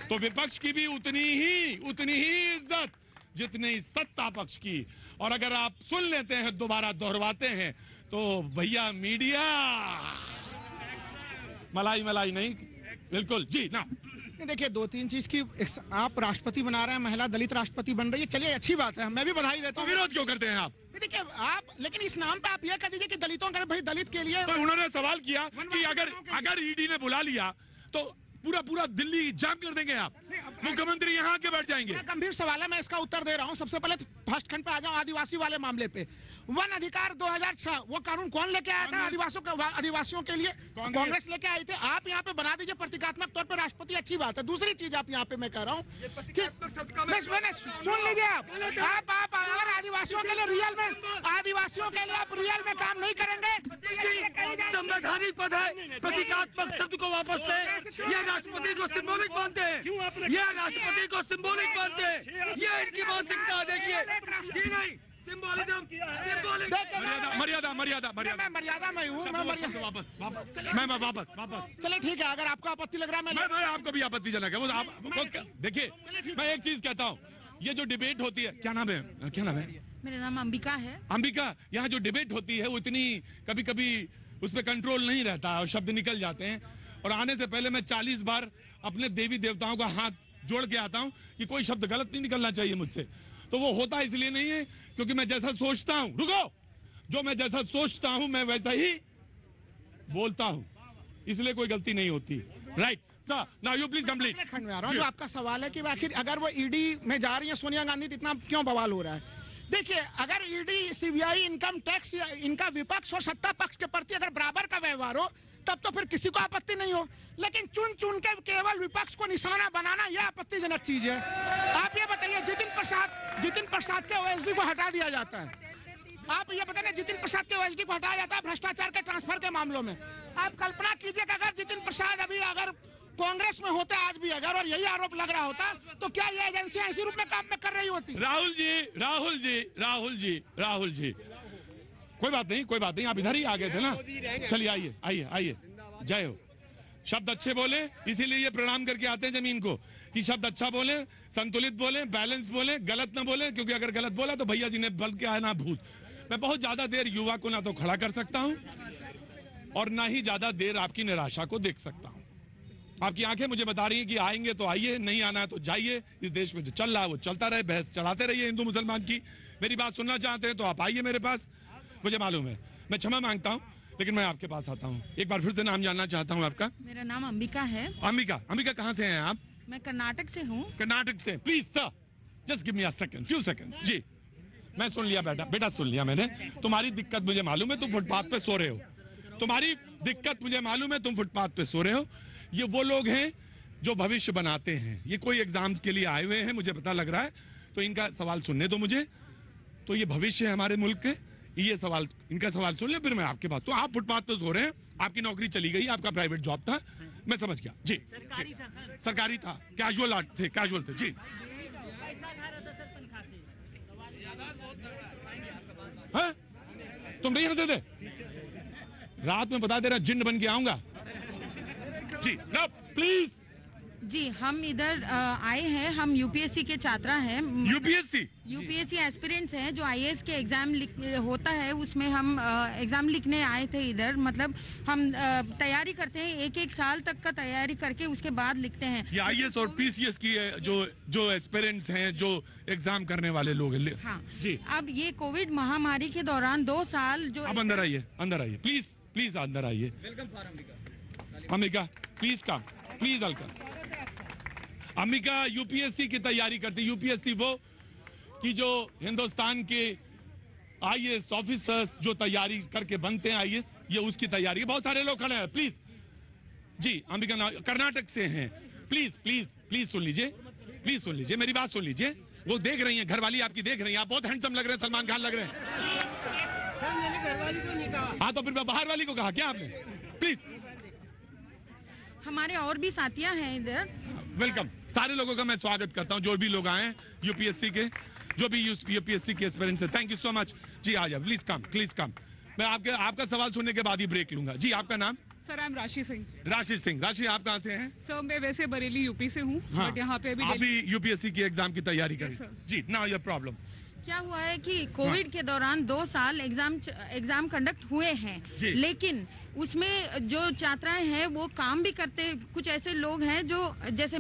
तो विपक्ष की भी उतनी ही इज्जत जितनी सत्ता पक्ष की। और अगर आप सुन लेते हैं, दोबारा दोहराते हैं, तो भैया मीडिया मलाई नहीं, बिल्कुल जी ना। देखिए 2-3 चीज की, आप राष्ट्रपति बना रहे हैं, महिला दलित राष्ट्रपति बन रही है, चलिए अच्छी बात है, मैं भी बधाई देता हूँ। विरोध क्यों करते हैं आप? देखिए आप, लेकिन इस नाम पे आप ये कह दीजिए कि दलितों का, भाई दलित के लिए तो उन्होंने सवाल किया कि अगर ईडी ने बुला लिया तो पूरा दिल्ली जाम कर देंगे आप, मुख्यमंत्री यहाँ आके बैठ जाएंगे। गंभीर सवाल है, मैं इसका उत्तर दे रहा हूँ। सबसे पहले फर्स्ट खंड पे आ जाओ, आदिवासी वाले मामले पे। वन अधिकार 2006, वो कानून कौन लेके आया था आदिवासियों के लिए? कांग्रेस लेके आई थी। आप यहाँ पे बना दीजिए प्रतीकात्मक तौर पे राष्ट्रपति, अच्छी बात है। दूसरी चीज आप यहाँ पे मैं कह रहा हूँ, सुन लीजिए आप अगर आदिवासियों के लिए रियल में आप रियल में काम नहीं करेंगे, संवैधानिक पद है, प्रतीकात्मक शब्द को वापस दें। ये राष्ट्रपति को सिंबॉलिक मानते हैं, ये इनकी मानसिकता देखिए। नहीं, सिंबॉलिज्म, मर्यादा में हूँ, मैं वापस। चलिए ठीक है, अगर आपको आपत्ति लग रहा है, मैं आपको भी आपत्तिजनक है वो आप देखिए। मैं एक चीज कहता हूँ, ये जो डिबेट होती है, क्या नाम है? मेरा नाम अंबिका है। अंबिका, यहाँ जो डिबेट होती है वो इतनी कभी उस पर कंट्रोल नहीं रहता और शब्द निकल जाते हैं। और आने से पहले मैं 40 बार अपने देवी देवताओं का हाथ जोड़ के आता हूँ कि कोई शब्द गलत नहीं निकलना चाहिए मुझसे। तो वो होता इसलिए नहीं है क्योंकि मैं जैसा सोचता हूँ, जो मैं जैसा सोचता हूँ मैं वैसा ही बोलता हूँ, इसलिए कोई गलती नहीं होती। Right sir, now you please complete. खंड में आ रहा हूँ, जो आपका सवाल है कि आखिर अगर वो ईडी में जा रही है सोनिया गांधी, तो इतना क्यों बवाल हो रहा है? देखिए, अगर ईडी, सीबीआई, इनकम टैक्स, इनका विपक्ष और सत्ता पक्ष के प्रति अगर बराबर का व्यवहार हो, तब तो फिर किसी को आपत्ति नहीं हो, लेकिन चुन चुन के केवल विपक्ष को निशाना बनाना यह आपत्तिजनक चीज है। आप ये बताइए, जितिन प्रसाद के ओएसडी को हटा दिया जाता है। आप ये बताइए, जितिन प्रसाद के ओएसडी को हटाया जाता है भ्रष्टाचार के ट्रांसफर के मामलों में। आप कल्पना कीजिए कि अगर जितिन प्रसाद अगर कांग्रेस में होता आज भी अगर, और यही आरोप लग रहा होता, तो क्या ये एजेंसियां इसी रूप में काम में कर रही होती? राहुल जी, कोई बात नहीं, आप इधर ही आ गए थे ना। चलिए आइए, जय हो। शब्द अच्छे बोले, इसीलिए ये प्रणाम करके आते हैं जमीन को, कि शब्द अच्छा बोले, संतुलित बोले, बैलेंस बोले, गलत ना बोले, क्योंकि अगर गलत बोला तो भैया जी ने बल के आया ना भूत। मैं बहुत ज्यादा देर युवा को ना तो खड़ा कर सकता हूं और ना ही ज्यादा देर आपकी निराशा को देख सकता हूं। आपकी आंखें मुझे बता रही हैं कि आएंगे तो आइए, नहीं आना है तो जाइए। इस देश में जो चल रहा है वो चलता रहे, बहस चढ़ाते रहिए हिंदू मुसलमान की। मेरी बात सुनना चाहते हैं तो आप आइए मेरे पास, मुझे मालूम है। मैं क्षमा मांगता हूं, लेकिन मैं आपके पास आता हूं। एक बार फिर से नाम जानना चाहता हूं आपका। मेरा नाम अंबिका है। अंबिका कहां से हैं आप? मैं कर्नाटक से हूँ। कर्नाटक से। Please sir, just give me a second, few seconds. जी, मैं सुन लिया बेटा सुन लिया मैंने। तुम्हारी दिक्कत मुझे मालूम है, तुम फुटपाथ पे सो रहे हो। तुम्हारी दिक्कत मुझे मालूम है, तुम फुटपाथ पे सो रहे हो। ये वो लोग हैं जो भविष्य बनाते हैं। ये कोई एग्जाम के लिए आए हुए हैं, मुझे पता लग रहा है। तो इनका सवाल सुनने दो मुझे। तो ये भविष्य है हमारे मुल्क के, ये सवाल, इनका सवाल सुन ले, फिर मैं आपके पास। तो आप फुटपाथ पे सो रहे हैं, आपकी नौकरी चली गई, आपका प्राइवेट जॉब था, मैं समझ गया। जी, सरकारी था, कैजुअल थे। जी, हाँ? तुम नहीं हंसते थे? रात में बता दे रहा, जिन्न बन के आऊंगा। जी, प्लीज। जी, हम इधर आए हैं, हम यूपीएससी के छात्रा हैं। यूपीएससी एस्पिरेंट्स हैं, जो आईएएस के एग्जाम होता है, उसमें हम एग्जाम लिखने आए थे इधर। मतलब हम तैयारी करते हैं, एक साल तक का तैयारी करके उसके बाद लिखते हैं। ये आईएएस और पीसीएस की जो एस्पिरेंट्स हैं, जो एग्जाम करने वाले लोग हैं। हाँ जी। अब ये कोविड महामारी के दौरान 2 साल जो। अब अंदर आइए, प्लीज अंदर आइए। Ambika, please come, please welcome. Ambika UPSC की तैयारी करती। यूपीएससी वो कि जो हिंदुस्तान के आईएएस ऑफिसर्स जो तैयारी करके बनते हैं आईएएस, ये उसकी तैयारी है। बहुत सारे लोग खड़े हैं, प्लीज। जी, अंबिका कर्नाटक से हैं। प्लीज सुन लीजिए, मेरी बात सुन लीजिए। वो देख रही हैं, घरवाली आपकी देख रही हैं। आप बहुत हैंडसम लग रहे हैं, सलमान खान लग रहे हैं। हाँ, तो फिर मैं बाहर वाली को कहा क्या आपने? प्लीज। हमारे और भी साथियां हैं इधर। वेलकम। सारे लोगों का मैं स्वागत करता हूं, जो भी लोग आए यूपीएससी के, जो भी यूपीएससी के एस्पिरेंट्स हैं। Thank you so much. जी, आ जाओ, प्लीज कम। मैं आपका सवाल सुनने के बाद ही ब्रेक लूंगा। जी, आपका नाम? सर, आई एम राशि सिंह। राशि, आप कहाँ से हैं? सर, मैं वैसे बरेली यूपी से हूँ, हाँ, बट यहाँ पे अभी यूपीएससी की एग्जाम की तैयारी करें। जी, नाउ योर प्रॉब्लम। क्या हुआ है कि कोविड के दौरान 2 साल एग्जाम कंडक्ट हुए हैं, लेकिन उसमें जो छात्राएं हैं वो काम भी करते। कुछ ऐसे लोग हैं जो, जैसे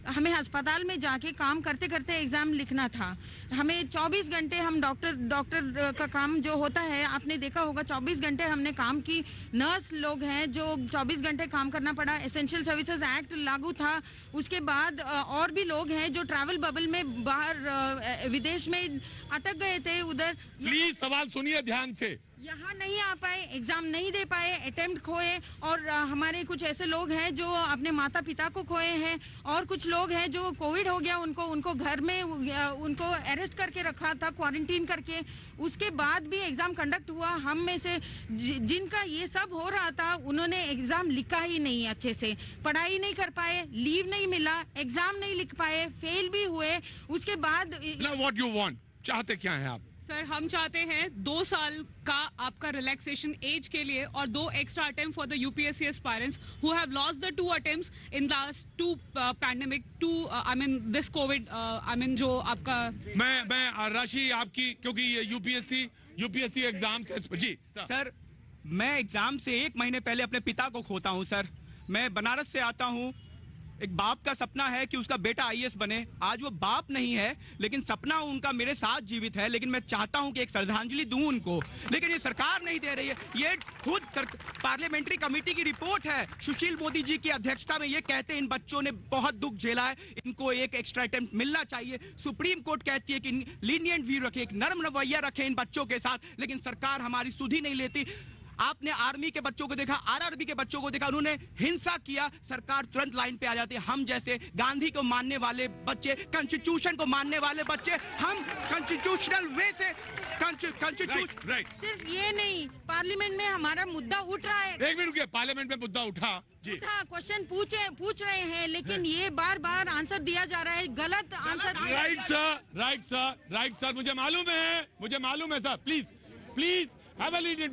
हमें अस्पताल में जाके काम करते करते एग्जाम लिखना था। हमें 24 घंटे हम डॉक्टर का काम जो होता है, आपने देखा होगा, 24 घंटे हमने काम की। नर्स लोग हैं जो 24 घंटे काम करना पड़ा। एसेंशियल सर्विसेज एक्ट लागू था। उसके बाद और भी लोग हैं जो ट्रैवल बबल में बाहर विदेश में अटक गए थे। उधर प्लीज सवाल सुनिए ध्यान से। यहाँ नहीं आ पाए, एग्जाम नहीं दे पाए, अटेम्प्ट खोए। और हमारे कुछ ऐसे लोग हैं जो अपने माता पिता को खोए हैं, और कुछ लोग हैं जो कोविड हो गया उनको घर में उनको अरेस्ट करके रखा था, क्वारंटीन करके। उसके बाद भी एग्जाम कंडक्ट हुआ। हम में से जिनका ये सब हो रहा था, उन्होंने एग्जाम लिखा ही नहीं अच्छे से, पढ़ाई नहीं कर पाए, लीव नहीं मिला, एग्जाम नहीं लिख पाए, फेल भी हुए। उसके बाद व्हाट यू वांट, चाहते क्या हैं आप? सर, हम चाहते हैं 2 साल का आपका रिलैक्सेशन एज के लिए, और 2 extra attempt for the UPSC aspirants who have lost the 2 attempts in last 2 pandemic, this Covid, जो आपका। मैं राशि आपकी, क्योंकि ये यूपीएससी एग्जाम से। जी सर, मैं एग्जाम से 1 महीने पहले अपने पिता को खोता हूँ सर। मैं बनारस से आता हूँ। एक बाप का सपना है कि उसका बेटा आईएएस बने। आज वो बाप नहीं है, लेकिन सपना उनका मेरे साथ जीवित है। लेकिन मैं चाहता हूं कि एक श्रद्धांजलि दूं उनको, लेकिन ये सरकार नहीं दे रही है। ये खुद पार्लियामेंट्री कमेटी की रिपोर्ट है, सुशील मोदी जी की अध्यक्षता में। ये कहते हैं इन बच्चों ने बहुत दुख झेला है, इनको एक एक्स्ट्रा अटेम्प्ट मिलना चाहिए। सुप्रीम कोर्ट कहती है कि लीनियंट व्यू रखे, एक नरम रवैया रखे इन बच्चों के साथ, लेकिन सरकार हमारी सुधि नहीं लेती। आपने आर्मी के बच्चों को देखा, आरआरबी के बच्चों को देखा, उन्होंने हिंसा किया, सरकार तुरंत लाइन पे आ जाती है। हम जैसे गांधी को मानने वाले बच्चे, कॉन्स्टिट्यूशन को मानने वाले बच्चे, हम कॉन्स्टिट्यूशनल वे से सिर्फ ये नहीं, पार्लियामेंट में हमारा मुद्दा उठ रहा है। एक मिनट रुकिए, पार्लियामेंट में मुद्दा उठा जी, क्वेश्चन पूछ रहे हैं, लेकिन ये बार बार आंसर दिया जा रहा है, गलत आंसर। राइट सर, मुझे मालूम है sir, please have a lenient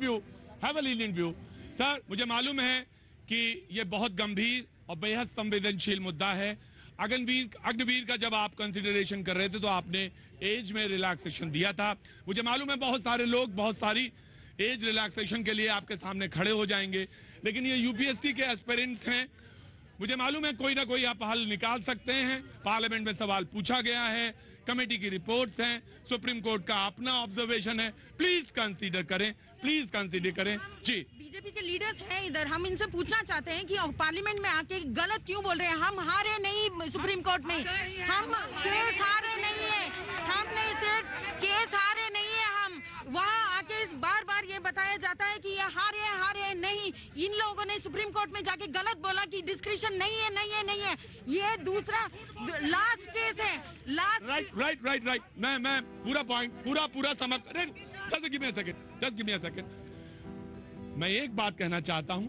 view sir. मुझे मालूम है कि ये बहुत गंभीर और बेहद संवेदनशील मुद्दा है। अग्निवीर का जब आप कंसिडरेशन कर रहे थे तो आपने एज में रिलैक्सेशन दिया था। मुझे मालूम है बहुत सारे लोग बहुत सारी एज रिलैक्सेशन के लिए आपके सामने खड़े हो जाएंगे, लेकिन ये यूपीएससी के एस्पिरेंट्स हैं। मुझे मालूम है कोई ना कोई आप हल निकाल सकते हैं। पार्लियामेंट में सवाल पूछा गया है, कमेटी की रिपोर्ट्स हैं, सुप्रीम कोर्ट का अपना ऑब्जर्वेशन है। प्लीज कंसीडर करें जी। बीजेपी के लीडर्स हैं इधर, हम इनसे पूछना चाहते हैं कि पार्लियामेंट में आके गलत क्यों बोल रहे हैं। हम हारे नहीं सुप्रीम कोर्ट में, हम केस हारे नहीं है, हमने सिर्फ केस हारे नहीं है। हम वहाँ आके बार बार ये बताया जाता है कि ये हारे हैं नहीं। इन लोगों ने सुप्रीम कोर्ट में जाके गलत बोला कि डिस्क्रिप्शन नहीं है। ये दूसरा लास्ट केस है, लास्ट। राइट। मैं पूरा पॉइंट पूरा समझ। Just give me a second. मैं एक बात कहना चाहता हूं,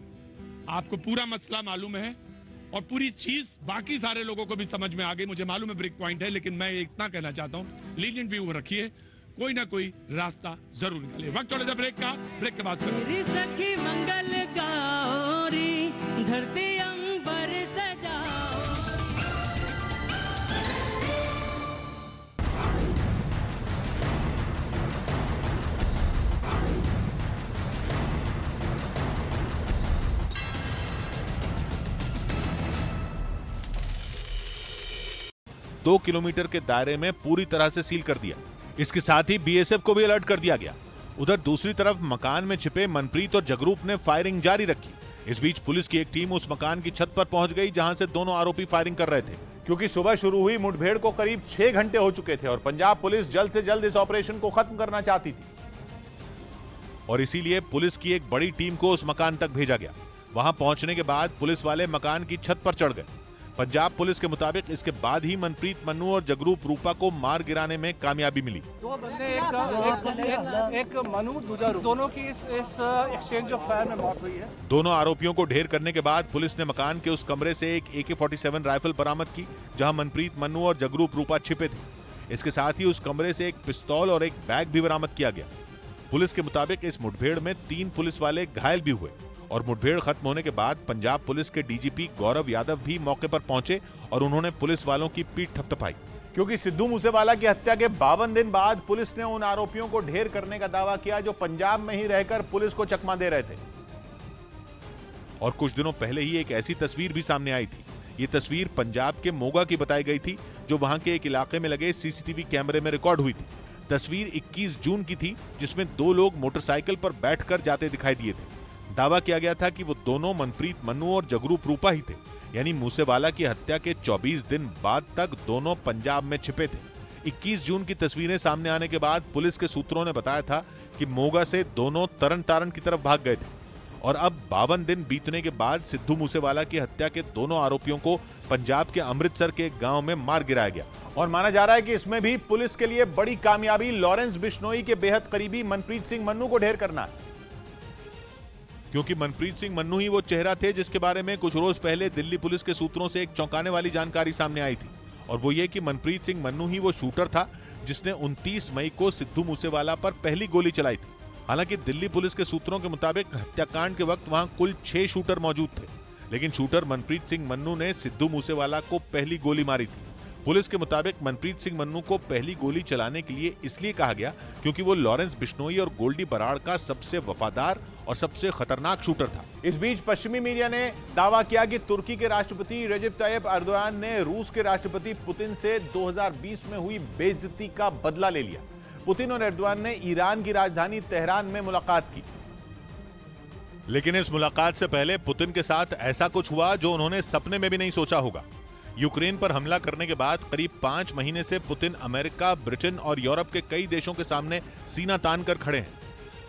आपको पूरा मसला मालूम है और पूरी चीज बाकी सारे लोगों को भी समझ में आ गई। मुझे मालूम है ब्रेक पॉइंट है, लेकिन मैं इतना कहना चाहता हूं, लीनिएंट व्यू रखिए, कोई ना कोई रास्ता जरूर निकालिए। वक्त थोड़ा सा ब्रेक के बाद सखी मंगल गौरी धरती अंबर सजाओ। 2 किलोमीटर के दायरे में पूरी तरह से सील कर दिया। इसके साथ ही बीएसएफ को भी अलर्ट कर दिया गया। उधर दूसरी तरफ मकान में छिपे मनप्रीत और जगरूप ने फायरिंग जारी रखी। इस बीच पुलिस की एक टीम उस मकान की छत पर पहुंच गई जहां से दोनों आरोपी फायरिंग कर रहे थे। क्योंकि सुबह शुरू हुई मुठभेड़ को करीब 6 घंटे हो चुके थे और पंजाब पुलिस जल्द से जल्द इस ऑपरेशन को खत्म करना चाहती थी और इसीलिए पुलिस की एक बड़ी टीम को उस मकान तक भेजा गया। वहां पहुंचने के बाद पुलिस वाले मकान की छत पर चढ़ गए। पंजाब पुलिस के मुताबिक इसके बाद ही मनप्रीत मन्नू और जगरूप रूपा को मार गिराने में कामयाबी मिली। 2 बंदे, एक मनु, दूसरा रूप, दोनों की इस एक्सचेंज ऑफ फायर में मौत हुई है। दोनों आरोपियों को ढेर करने के बाद पुलिस ने मकान के उस कमरे से एक AK-47 राइफल बरामद की जहां मनप्रीत मन्नू और जगरूप रूपा छिपे थे। इसके साथ ही उस कमरे से एक पिस्तौल और एक बैग भी बरामद किया गया। पुलिस के मुताबिक इस मुठभेड़ में 3 पुलिस वाले घायल भी हुए और मुठभेड़ खत्म होने के बाद पंजाब पुलिस के डीजीपी गौरव यादव भी मौके पर पहुंचे और उन्होंने पुलिस वालों की पीठ थपथपाई। क्योंकि सिद्धू मूसेवाला की हत्या के 52 दिन बाद पुलिस ने उन आरोपियों को ढेर करने का दावा किया जो पंजाब में ही रहकर पुलिस को चकमा दे रहे थे। और कुछ दिनों पहले ही एक ऐसी तस्वीर भी सामने आई थी। ये तस्वीर पंजाब के मोगा की बताई गई थी जो वहां के एक इलाके में लगे सीसीटीवी कैमरे में रिकॉर्ड हुई थी। तस्वीर 21 जून की थी जिसमें 2 लोग मोटरसाइकिल पर बैठकर जाते दिखाई दिए थे। दावा किया गया था कि वो दोनों मनप्रीत मन्नू और जगरूप रूपा ही थे, यानी मूसेवाला की हत्या के 24 दिन बाद तक दोनों पंजाब में छिपे थे। 21 जून की तस्वीरें सामने आने के बाद पुलिस के सूत्रों ने बताया था कि मोगा से दोनों तरन तारण की तरफ भाग गए थे और अब 52 दिन बीतने के बाद सिद्धू मूसेवाला की हत्या के दोनों आरोपियों को पंजाब के अमृतसर के एक गांव में मार गिराया गया। और माना जा रहा है कि इसमें भी पुलिस के लिए बड़ी कामयाबी लॉरेंस बिश्नोई के बेहद करीबी मनप्रीत सिंह मन्नू को ढेर करना है। क्योंकि मनप्रीत सिंह मन्नू ही वो चेहरा थे जिसके बारे में कुछ रोज पहले दिल्ली पुलिस के सूत्रों से एक चौंकाने वाली जानकारी सामने आई थी और वो ये कि मनप्रीत सिंह मन्नू ही वो शूटर था जिसने 29 मई को सिद्धू मूसेवाला पर पहली गोली चलाई थी। हालांकि दिल्ली पुलिस के सूत्रों के मुताबिक हत्याकांड के वक्त वहां कुल 6 शूटर मौजूद थे, लेकिन शूटर मनप्रीत सिंह मन्नू ने सिद्धू मूसेवाला को पहली गोली मारी थी। पुलिस के मुताबिक मनप्रीत सिंह मन्नू को पहली गोली चलाने के लिए इसलिए कहा गया क्योंकि वो लॉरेंस बिश्नोई और गोल्डी बराड़ का सबसे वफादार और सबसे खतरनाक शूटर था। इस बीच पश्चिमी मीडिया ने दावा किया कि तुर्की के राष्ट्रपति रेजेप तायिप एर्दोगान ने रूस के राष्ट्रपति पुतिन से 2020 में हुई बेइज्जती का बदला ले लिया। पुतिन और एर्दोगान ने ईरान की राजधानी तेहरान में मुलाकात की, लेकिन इस मुलाकात से पहले पुतिन के साथ ऐसा कुछ हुआ जो उन्होंने सपने में भी नहीं सोचा होगा। यूक्रेन पर हमला करने के बाद करीब 5 महीने से पुतिन अमेरिका, ब्रिटेन और यूरोप के कई देशों के सामने सीना तान कर खड़े हैं।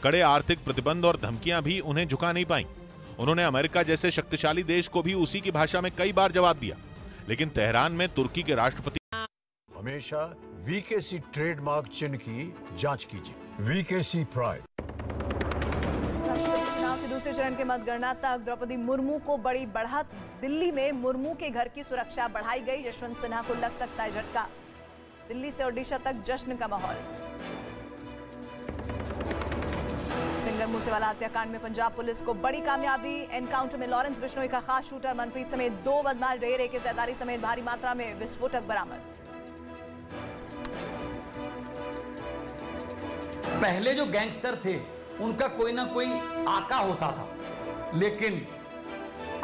कड़े आर्थिक प्रतिबंध और धमकियां भी उन्हें झुका नहीं पाई। उन्होंने अमेरिका जैसे शक्तिशाली देश को भी उसी की भाषा में कई बार जवाब दिया, लेकिन तेहरान में तुर्की के राष्ट्रपति हमेशा वीकेसी ट्रेडमार्क चिन्ह की जांच कीजिए। वीकेसी प्राइड। चुनाव के दूसरे चरण के मतगणना तक द्रौपदी मुर्मू को बड़ी बढ़त। दिल्ली में मुर्मू के घर की सुरक्षा बढ़ाई गई। यशवंत सिन्हा को लग सकता है झटका। दिल्ली से ओडिशा तक जश्न का माहौल। सिंगर मूसेवाला हत्याकांड में पंजाब पुलिस को बड़ी कामयाबी। एनकाउंटर में लॉरेंस बिश्नोई का खास शूटर मनप्रीत समेत 2 बदमाश ढेर, AK-47 समेत भारी मात्रा में विस्फोटक बरामद। पहले जो गैंगस्टर थे उनका कोई ना कोई आका होता था, लेकिन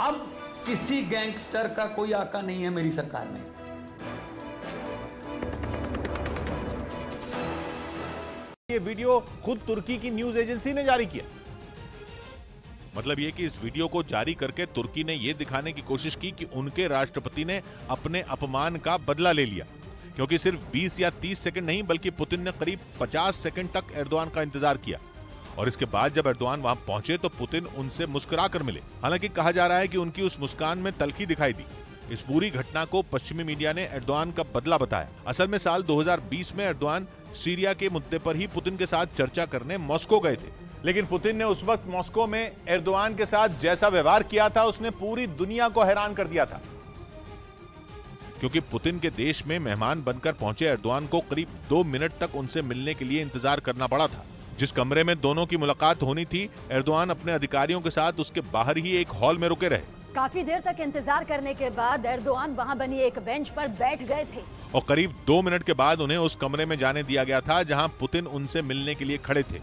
अब किसी गैंगस्टर का कोई आका नहीं है मेरी सरकार में। ये वीडियो खुद तुर्की की न्यूज एजेंसी ने जारी किया। मतलब ये कि इस वीडियो को जारी करके तुर्की ने यह दिखाने की कोशिश की कि उनके राष्ट्रपति ने अपने अपमान का बदला ले लिया, क्योंकि सिर्फ 20 या 30 सेकंड नहीं बल्कि पुतिन ने करीब 50 सेकंड तक एर्दोआन का इंतजार किया और इसके बाद जब एर्दोआन वहां पहुंचे तो पुतिन उनसे मुस्कुरा कर मिले। हालांकि कहा जा रहा है कि उनकी उस मुस्कान में तल्खी दिखाई दी। इस पूरी घटना को पश्चिमी मीडिया ने एर्दोआन का बदला बताया। असल में साल 2020 में एर्दोआन सीरिया के मुद्दे पर ही पुतिन के साथ चर्चा करने मॉस्को गए थे, लेकिन पुतिन ने उस वक्त मॉस्को में एर्दोआन के साथ जैसा व्यवहार किया था उसने पूरी दुनिया को हैरान कर दिया था, क्योंकि पुतिन के देश में मेहमान बनकर पहुंचे एर्दोआन को करीब 2 मिनट तक उनसे मिलने के लिए इंतजार करना पड़ा था। जिस कमरे में दोनों की मुलाकात होनी थी, एर्दोआन अपने अधिकारियों के साथ उसके बाहर ही एक हॉल में रुके रहे। काफी देर तक इंतजार करने के बाद एर्दोआन वहां बनी एक बेंच पर बैठ गए थे और करीब 2 मिनट के बाद उन्हें उस कमरे में जाने दिया गया था जहां पुतिन उनसे मिलने के लिए खड़े थे।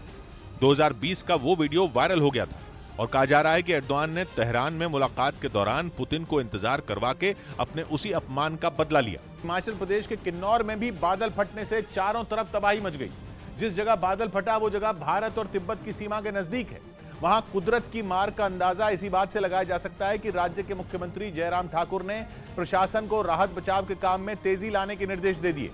2020 का वो वीडियो वायरल हो गया था और कहा जा रहा है कि एर्दोआन ने तेहरान में मुलाकात के दौरान पुतिन को इंतजार करवा के अपने उसी अपमान का बदला लिया। हिमाचल प्रदेश के किन्नौर में भी बादल फटने से चारों तरफ तबाही मच गई। जिस जगह बादल फटा वो जगह भारत और तिब्बत की सीमा के नजदीक है। वहां कुदरत की मार का अंदाजा इसी बात से लगाया जा सकता है कि राज्य के मुख्यमंत्री जयराम ठाकुर ने प्रशासन को राहत बचाव के काम में तेजी लाने के निर्देश दे दिए,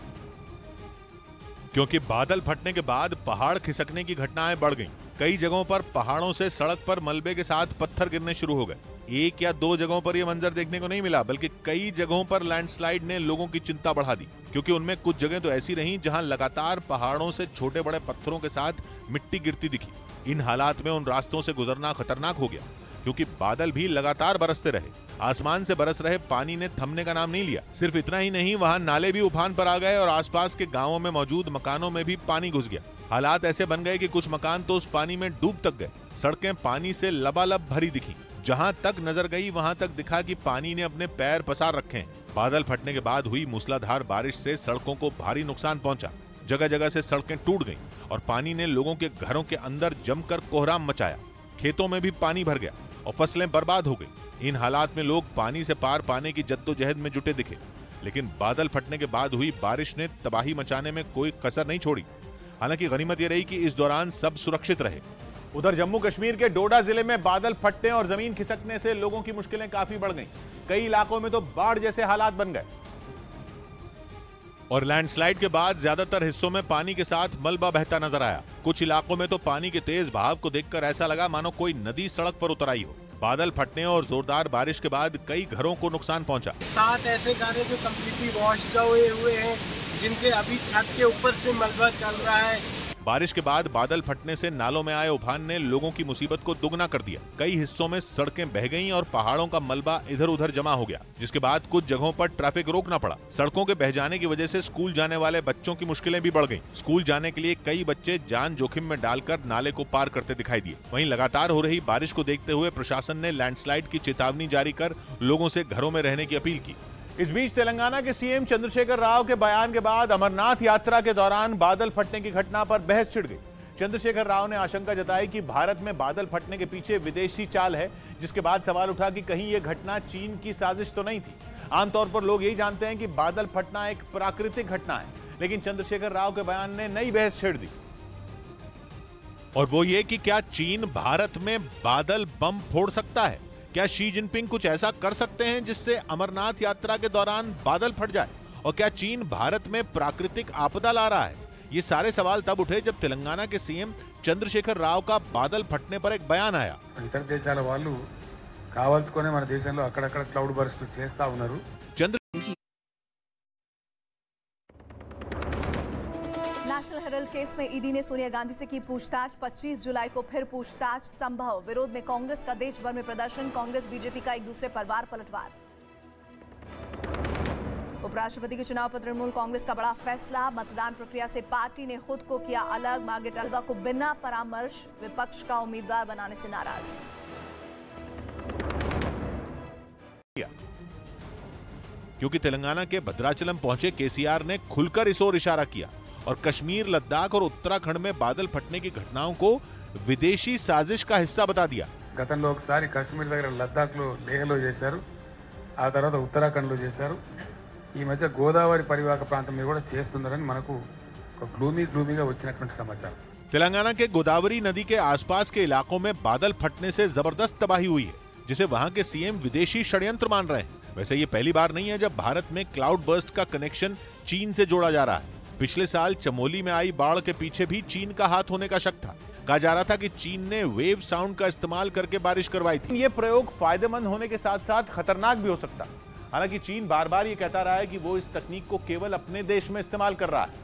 क्योंकि बादल फटने के बाद पहाड़ खिसकने की घटनाएं बढ़ गईं। कई जगहों पर पहाड़ों से सड़क पर मलबे के साथ पत्थर गिरने शुरू हो गए। 1 या 2 जगहों पर यह मंजर देखने को नहीं मिला, बल्कि कई जगहों पर लैंडस्लाइड ने लोगों की चिंता बढ़ा दी, क्योंकि उनमें कुछ जगह तो ऐसी रहीं जहां लगातार पहाड़ों से छोटे बड़े पत्थरों के साथ मिट्टी गिरती दिखी। इन हालात में उन रास्तों से गुजरना खतरनाक हो गया, क्योंकि बादल भी लगातार बरसते रहे। आसमान से बरस रहे पानी ने थमने का नाम नहीं लिया। सिर्फ इतना ही नहीं, वहां नाले भी उफान पर आ गए और आसपास के गांवों में मौजूद मकानों में भी पानी घुस गया। हालात ऐसे बन गए कि कुछ मकान तो उस पानी में डूब तक गए। सड़कें पानी से लबालब भरी दिखी। जहां तक नजर गई वहां तक दिखा कि पानी ने अपने पैर पसार रखे हैं। बादल फटने के बाद हुई मूसलाधार बारिश से सड़कों को भारी नुकसान पहुंचा। जगह जगह से सड़कें टूट गईं और पानी ने लोगों के घरों के अंदर जमकर कोहराम मचाया। खेतों में भी पानी भर गया और फसलें बर्बाद हो गई। इन हालात में लोग पानी से पार पाने की जद्दोजहद में जुटे दिखे, लेकिन बादल फटने के बाद हुई बारिश ने तबाही मचाने में कोई कसर नहीं छोड़ी। हालांकि गनीमत यह रही कि इस दौरान सब सुरक्षित रहे। उधर जम्मू कश्मीर के डोडा जिले में बादल फटने और जमीन खिसकने से लोगों की मुश्किलें काफी बढ़ गईं। कई इलाकों में तो बाढ़ जैसे हालात बन गए और लैंडस्लाइड के बाद ज्यादातर हिस्सों में पानी के साथ मलबा बहता नजर आया। कुछ इलाकों में तो पानी के तेज बहाव को देखकर ऐसा लगा मानो कोई नदी सड़क पर उतर आई हो। बादल फटने और जोरदार बारिश के बाद कई घरों को नुकसान पहुंचा। 7 ऐसे घर जो कम्प्लीटली वॉश हुए हैं, जिनके अभी छत के ऊपर से मलबा चल रहा है। बारिश के बाद बादल फटने से नालों में आए उफान ने लोगों की मुसीबत को दुगना कर दिया। कई हिस्सों में सड़कें बह गईं और पहाड़ों का मलबा इधर उधर जमा हो गया, जिसके बाद कुछ जगहों पर ट्रैफिक रोकना पड़ा। सड़कों के बह जाने की वजह से स्कूल जाने वाले बच्चों की मुश्किलें भी बढ़ गईं। स्कूल जाने के लिए कई बच्चे जान जोखिम में डालकर नाले को पार करते दिखाई दिए। वहीं लगातार हो रही बारिश को देखते हुए प्रशासन ने लैंडस्लाइड की चेतावनी जारी कर लोगों से घरों में रहने की अपील की। इस बीच तेलंगाना के सीएम चंद्रशेखर राव के बयान के बाद अमरनाथ यात्रा के दौरान बादल फटने की घटना पर बहस छिड़ गई। चंद्रशेखर राव ने आशंका जताई कि भारत में बादल फटने के पीछे विदेशी चाल है, जिसके बाद सवाल उठा कि कहीं यह घटना चीन की साजिश तो नहीं थी। आमतौर पर लोग यही जानते हैं कि बादल फटना एक प्राकृतिक घटना है, लेकिन चंद्रशेखर राव के बयान ने नई बहस छेड़ दी। और वो ये कि क्या चीन भारत में बादल बम फोड़ सकता है? क्या शी जिनपिंग कुछ ऐसा कर सकते हैं जिससे अमरनाथ यात्रा के दौरान बादल फट जाए? और क्या चीन भारत में प्राकृतिक आपदा ला रहा है? ये सारे सवाल तब उठे जब तेलंगाना के सीएम चंद्रशेखर राव का बादल फटने पर एक बयान आया। ఇతర దేశాల వాళ్ళు కావాల్సుకొని మన దేశంలో అక్కడక్కడ క్లౌడ్ బర్స్ట్ చేస్తా ఉన్నారు. नेशनल हेरल्ड केस में ईडी ने सोनिया गांधी से की पूछताछ। 25 जुलाई को फिर पूछताछ संभव। विरोध में कांग्रेस का देश भर में प्रदर्शन। कांग्रेस बीजेपी का एक दूसरे पर वार पलटवार। उपराष्ट्रपति के चुनाव पर तृणमूल कांग्रेस का बड़ा फैसला। मतदान प्रक्रिया से पार्टी ने खुद को किया अलग। मार्गरेट अल्वा को बिना परामर्श विपक्ष का उम्मीदवार बनाने से नाराज। क्योंकि तेलंगाना के भद्राचलम पहुंचे केसीआर ने खुलकर इस ओर इशारा किया और कश्मीर, लद्दाख और उत्तराखंड में बादल फटने की घटनाओं को विदेशी साजिश का हिस्सा बता दिया। గతంలో ఒకసారి కశ్మీర్ దగ్గర లద్దాఖ్లో లేహ్లో చేశారు, ఆ తర్వాత ఉత్తరాఖండ్లో చేశారు. ఈ మధ్య గోదావరి పరివాహక ప్రాంతం మీద కూడా చేస్తున్నారని మనకు ఒక గ్లూమీగా వచ్చినటువంటి సమాచారం. तेलंगाना के गोदावरी नदी के आसपास के इलाकों में बादल फटने से जबरदस्त तबाही हुई है, जिसे वहां के सीएम विदेशी षड्यंत्र मान रहे हैं। वैसे ये पहली बार नहीं है जब भारत में क्लाउड बर्स्ट का कनेक्शन चीन से जोड़ा जा रहा है। पिछले साल चमोली में आई बाढ़ के पीछे भी चीन का हाथ होने का शक था। कहा जा रहा था कि चीन ने वेव साउंड का इस्तेमाल करके बारिश करवाई थी। ये प्रयोग फायदेमंद होने के साथ साथ खतरनाक भी हो सकता है। हालांकि चीन बार बार ये कहता रहा है कि वो इस तकनीक को केवल अपने देश में इस्तेमाल कर रहा है।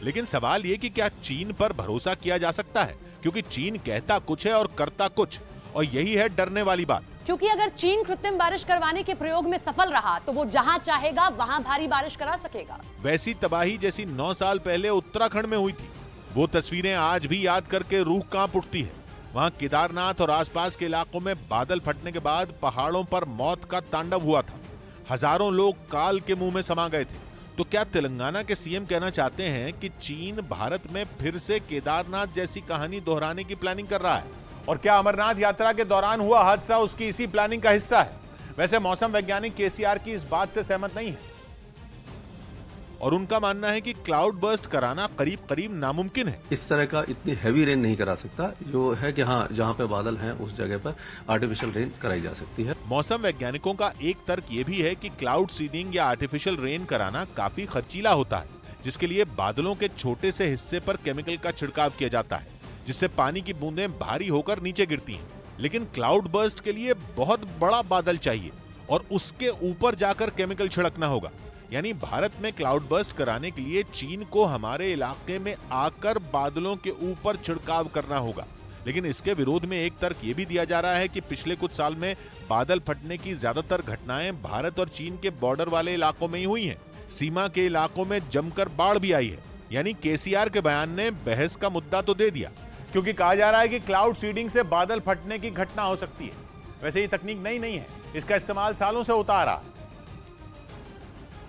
लेकिन सवाल ये कि क्या चीन पर भरोसा किया जा सकता है, क्योंकि चीन कहता कुछ है और करता कुछ, और यही है डरने वाली बात। क्योंकि अगर चीन कृत्रिम बारिश करवाने के प्रयोग में सफल रहा तो वो जहां चाहेगा वहां भारी बारिश करा सकेगा। वैसी तबाही जैसी 9 साल पहले उत्तराखंड में हुई थी, वो तस्वीरें आज भी याद करके रूह कांप उठती है। वहां केदारनाथ और आसपास के इलाकों में बादल फटने के बाद पहाड़ों पर मौत का तांडव हुआ था। हजारों लोग काल के मुंह में समा गए थे। तो क्या तेलंगाना के सीएम कहना चाहते हैं कि चीन भारत में फिर से केदारनाथ जैसी कहानी दोहराने की प्लानिंग कर रहा है? और क्या अमरनाथ यात्रा के दौरान हुआ हादसा उसकी इसी प्लानिंग का हिस्सा है? वैसे मौसम वैज्ञानिक केसीआर की इस बात से सहमत नहीं है और उनका मानना है कि क्लाउड बर्स्ट कराना करीब करीब नामुमकिन है। इस तरह का इतनी हैवी रेन नहीं करा सकता। जो है कि हाँ, जहाँ पे बादल हैं उस जगह पर आर्टिफिशियल रेन कराई जा सकती है। मौसम वैज्ञानिकों का एक तर्क ये भी है कि क्लाउड सीडिंग या आर्टिफिशियल रेन कराना काफी खर्चीला होता है, जिसके लिए बादलों के छोटे से हिस्से पर केमिकल का छिड़काव किया जाता है, जिससे पानी की बूंदें भारी होकर नीचे गिरती हैं। लेकिन क्लाउड बर्स्ट के लिए बहुत बड़ा बादल चाहिए और उसके ऊपर जाकर केमिकल छिड़कना होगा। यानी भारत में क्लाउड बर्स्ट कराने के लिए चीन को हमारे इलाके में आकर बादलों के ऊपर छिड़काव करना होगा। लेकिन इसके विरोध में एक तर्क ये भी दिया जा रहा है कि पिछले कुछ साल में बादल फटने की ज्यादातर घटनाएं भारत और चीन के बॉर्डर वाले इलाकों में ही हुई हैं। सीमा के इलाकों में जमकर बाढ़ भी आई है। यानी केसीआर के बयान ने बहस का मुद्दा तो दे दिया, क्योंकि कहा जा रहा है कि क्लाउड सीडिंग से बादल फटने की घटना हो सकती है। वैसे ये तकनीक नई नहीं है, इसका इस्तेमाल सालों से होता आ रहा है।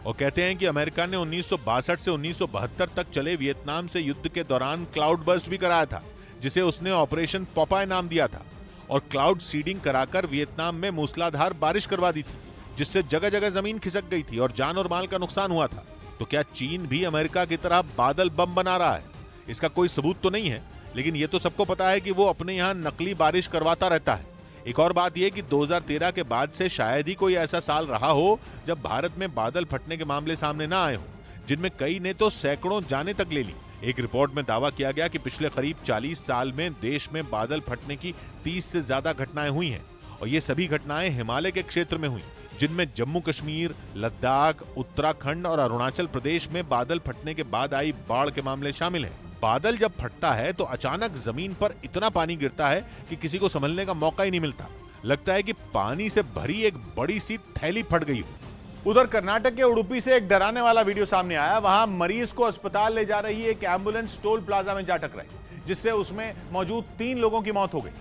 और कहते हैं कि अमेरिका ने 1962 से 1972 तक चले वियतनाम से युद्ध के दौरान क्लाउड बर्स्ट भी कराया था, जिसे उसने ऑपरेशन पॉपाय नाम दिया था, और क्लाउड सीडिंग कराकर वियतनाम में मूसलाधार बारिश करवा दी थी, जिससे जगह जगह जमीन खिसक गई थी और जान और माल का नुकसान हुआ था। तो क्या चीन भी अमेरिका की तरह बादल बम बना रहा है? इसका कोई सबूत तो नहीं है, लेकिन ये तो सबको पता है कि वो अपने यहाँ नकली बारिश करवाता रहता है। एक और बात यह कि 2013 के बाद से शायद ही कोई ऐसा साल रहा हो जब भारत में बादल फटने के मामले सामने ना आए हो, जिनमें कई ने तो सैकड़ों जानें तक ले ली। एक रिपोर्ट में दावा किया गया कि पिछले करीब 40 साल में देश में बादल फटने की 30 से ज्यादा घटनाएं हुई हैं, और ये सभी घटनाएं हिमालय के क्षेत्र में हुई, जिनमें जम्मू कश्मीर, लद्दाख, उत्तराखंड और अरुणाचल प्रदेश में बादल फटने के बाद आई बाढ़ के मामले शामिल हैं। बादल जब फटता है तो अचानक जमीन पर इतना पानी गिरता है कि किसी को संभलने का मौका ही नहीं मिलता। लगता है कि पानी से भरी एक बड़ी सी थैली फट गई हो। उधर कर्नाटक के उडुपी से एक डराने वाला वीडियो सामने आया। वहां मरीज को अस्पताल ले जा रही एक एम्बुलेंस टोल प्लाजा में जा टकराई, जिससे उसमें मौजूद 3 लोगों की मौत हो गई।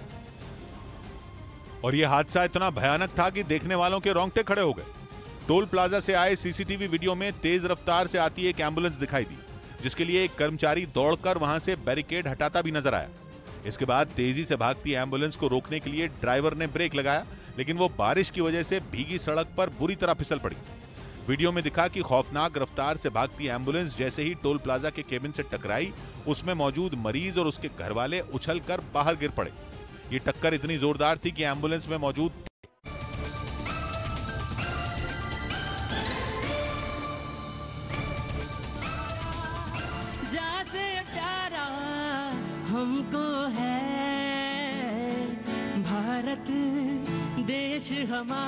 और यह हादसा इतना भयानक था कि देखने वालों के रोंगटे खड़े हो गए। टोल प्लाजा से आए सीसीटीवी वीडियो में तेज रफ्तार से आती एक एम्बुलेंस दिखाई दी, जिसके लिए एक कर्मचारी दौड़कर वहां से बैरिकेड हटाता भी नजर आया। इसके बाद तेजी से भागती एम्बुलेंस को रोकने के लिए ड्राइवर ने ब्रेक लगाया, लेकिन वो बारिश की वजह से भीगी सड़क पर बुरी तरह फिसल पड़ी। वीडियो में दिखा कि खौफनाक रफ्तार से भागती एम्बुलेंस जैसे ही टोल प्लाजा के केबिन से टकराई, उसमें मौजूद मरीज और उसके घरवाले उछलकर बाहर गिर पड़े। ये टक्कर इतनी जोरदार थी कि एम्बुलेंस में मौजूद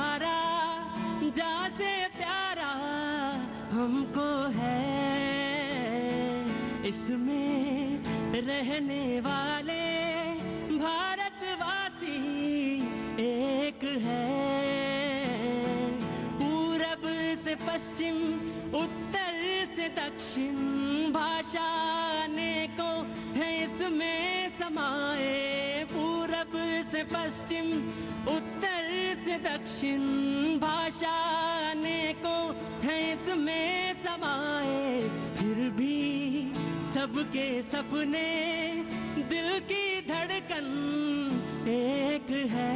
हमारा जान से प्यारा हमको है, इसमें रहने वाले भारतवासी एक है। पूरब से पश्चिम, उत्तर से दक्षिण, भाषा अनेकों है इसमें समाए। पूरब से पश्चिम, उत्तर से दक्षिण, भाषा अनेकों है इसमें समाए। फिर भी सबके सपने, दिल की धड़कन एक है,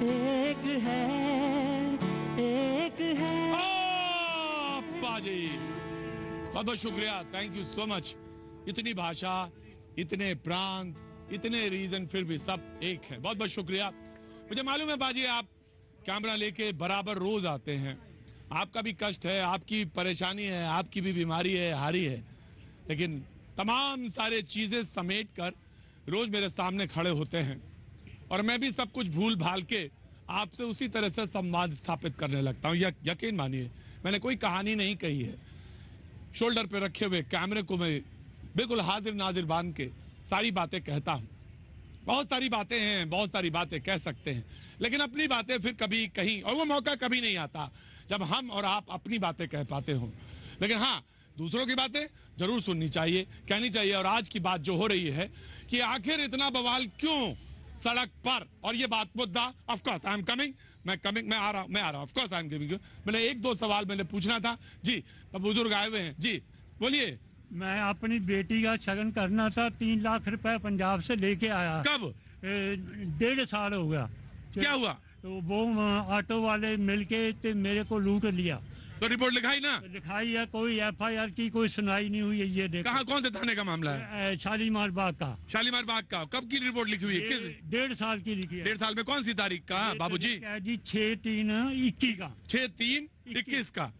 एक है, एक है। बाजी बहुत बहुत शुक्रिया, थैंक यू सो मच। इतनी भाषा, इतने प्रांत, इतने रीजन, फिर भी सब एक है। बहुत बहुत शुक्रिया। मुझे मालूम है बाजी आप कैमरा लेके बराबर रोज आते हैं, आपका भी कष्ट है, आपकी परेशानी है, आपकी भी बीमारी है, हारी है, लेकिन तमाम सारे चीजें समेट कर रोज मेरे सामने खड़े होते हैं और मैं भी सब कुछ भूल भाल के आपसे उसी तरह से संवाद स्थापित करने लगता हूं। यकीन मानिए मैंने कोई कहानी नहीं कही है। शोल्डर पे रखे हुए कैमरे को मैं बिल्कुल हाजिर नाजिर बांध के सारी बातें कहता हूं। बहुत सारी बातें हैं, बहुत सारी बातें कह सकते हैं, लेकिन अपनी बातें फिर कभी कहीं, और वो मौका कभी नहीं आता जब हम और आप अपनी बातें कह पाते हो। लेकिन हाँ, दूसरों की बातें जरूर सुननी चाहिए, कहनी चाहिए। और आज की बात जो हो रही है कि आखिर इतना बवाल क्यों सड़क पर, और ये बात मुद्दा, of course I am coming, मैं आ रहा हूं, of course I am coming. मैंने एक दो सवाल मैंने पूछना था जी, बुजुर्ग आए हुए हैं जी, बोलिए। मैं अपनी बेटी का शगन करना था, 3 लाख रुपए पंजाब से लेके आया। कब? 1.5 साल हो गया। क्या हुआ? तो वो ऑटो वाले मिलके तो मेरे को लूट लिया। तो रिपोर्ट लिखाई ना? लिखाई है, कोई FIR की कोई सुनाई नहीं हुई है। ये देखो। कहाँ, कौन से थाने का मामला है? शालीमार बाग का। शालीमार बाग का। कब की रिपोर्ट लिखी हुई है? 1.5 साल की लिखी है। 1.5 साल में कौन सी तारीख का बाबूजी? जी 6/3/21 का। 6/3/21 का।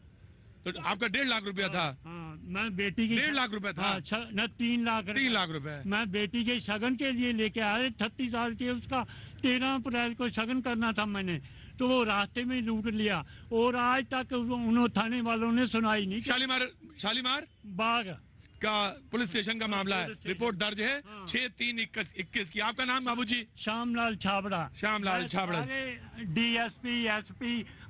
तो आपका 1.5 लाख रुपया था? हाँ, मैं बेटी की 1.5 लाख रुपया था? न 3 लाख। 3 लाख रुपए मैं बेटी के शगन के लिए लेके आया। 38 साल के, उसका 13 अप्रैल को शगन करना था मैंने, तो वो रास्ते में लूट लिया और आज तक उन्होंने थाने वालों ने सुनाई नहीं। शालीमार बाग का पुलिस स्टेशन का मामला है, रिपोर्ट दर्ज है 6/3/21 की। आपका नाम बाबूजी? Shyamlal Chhabra. Shyamlal Chhabra. DSP, SP,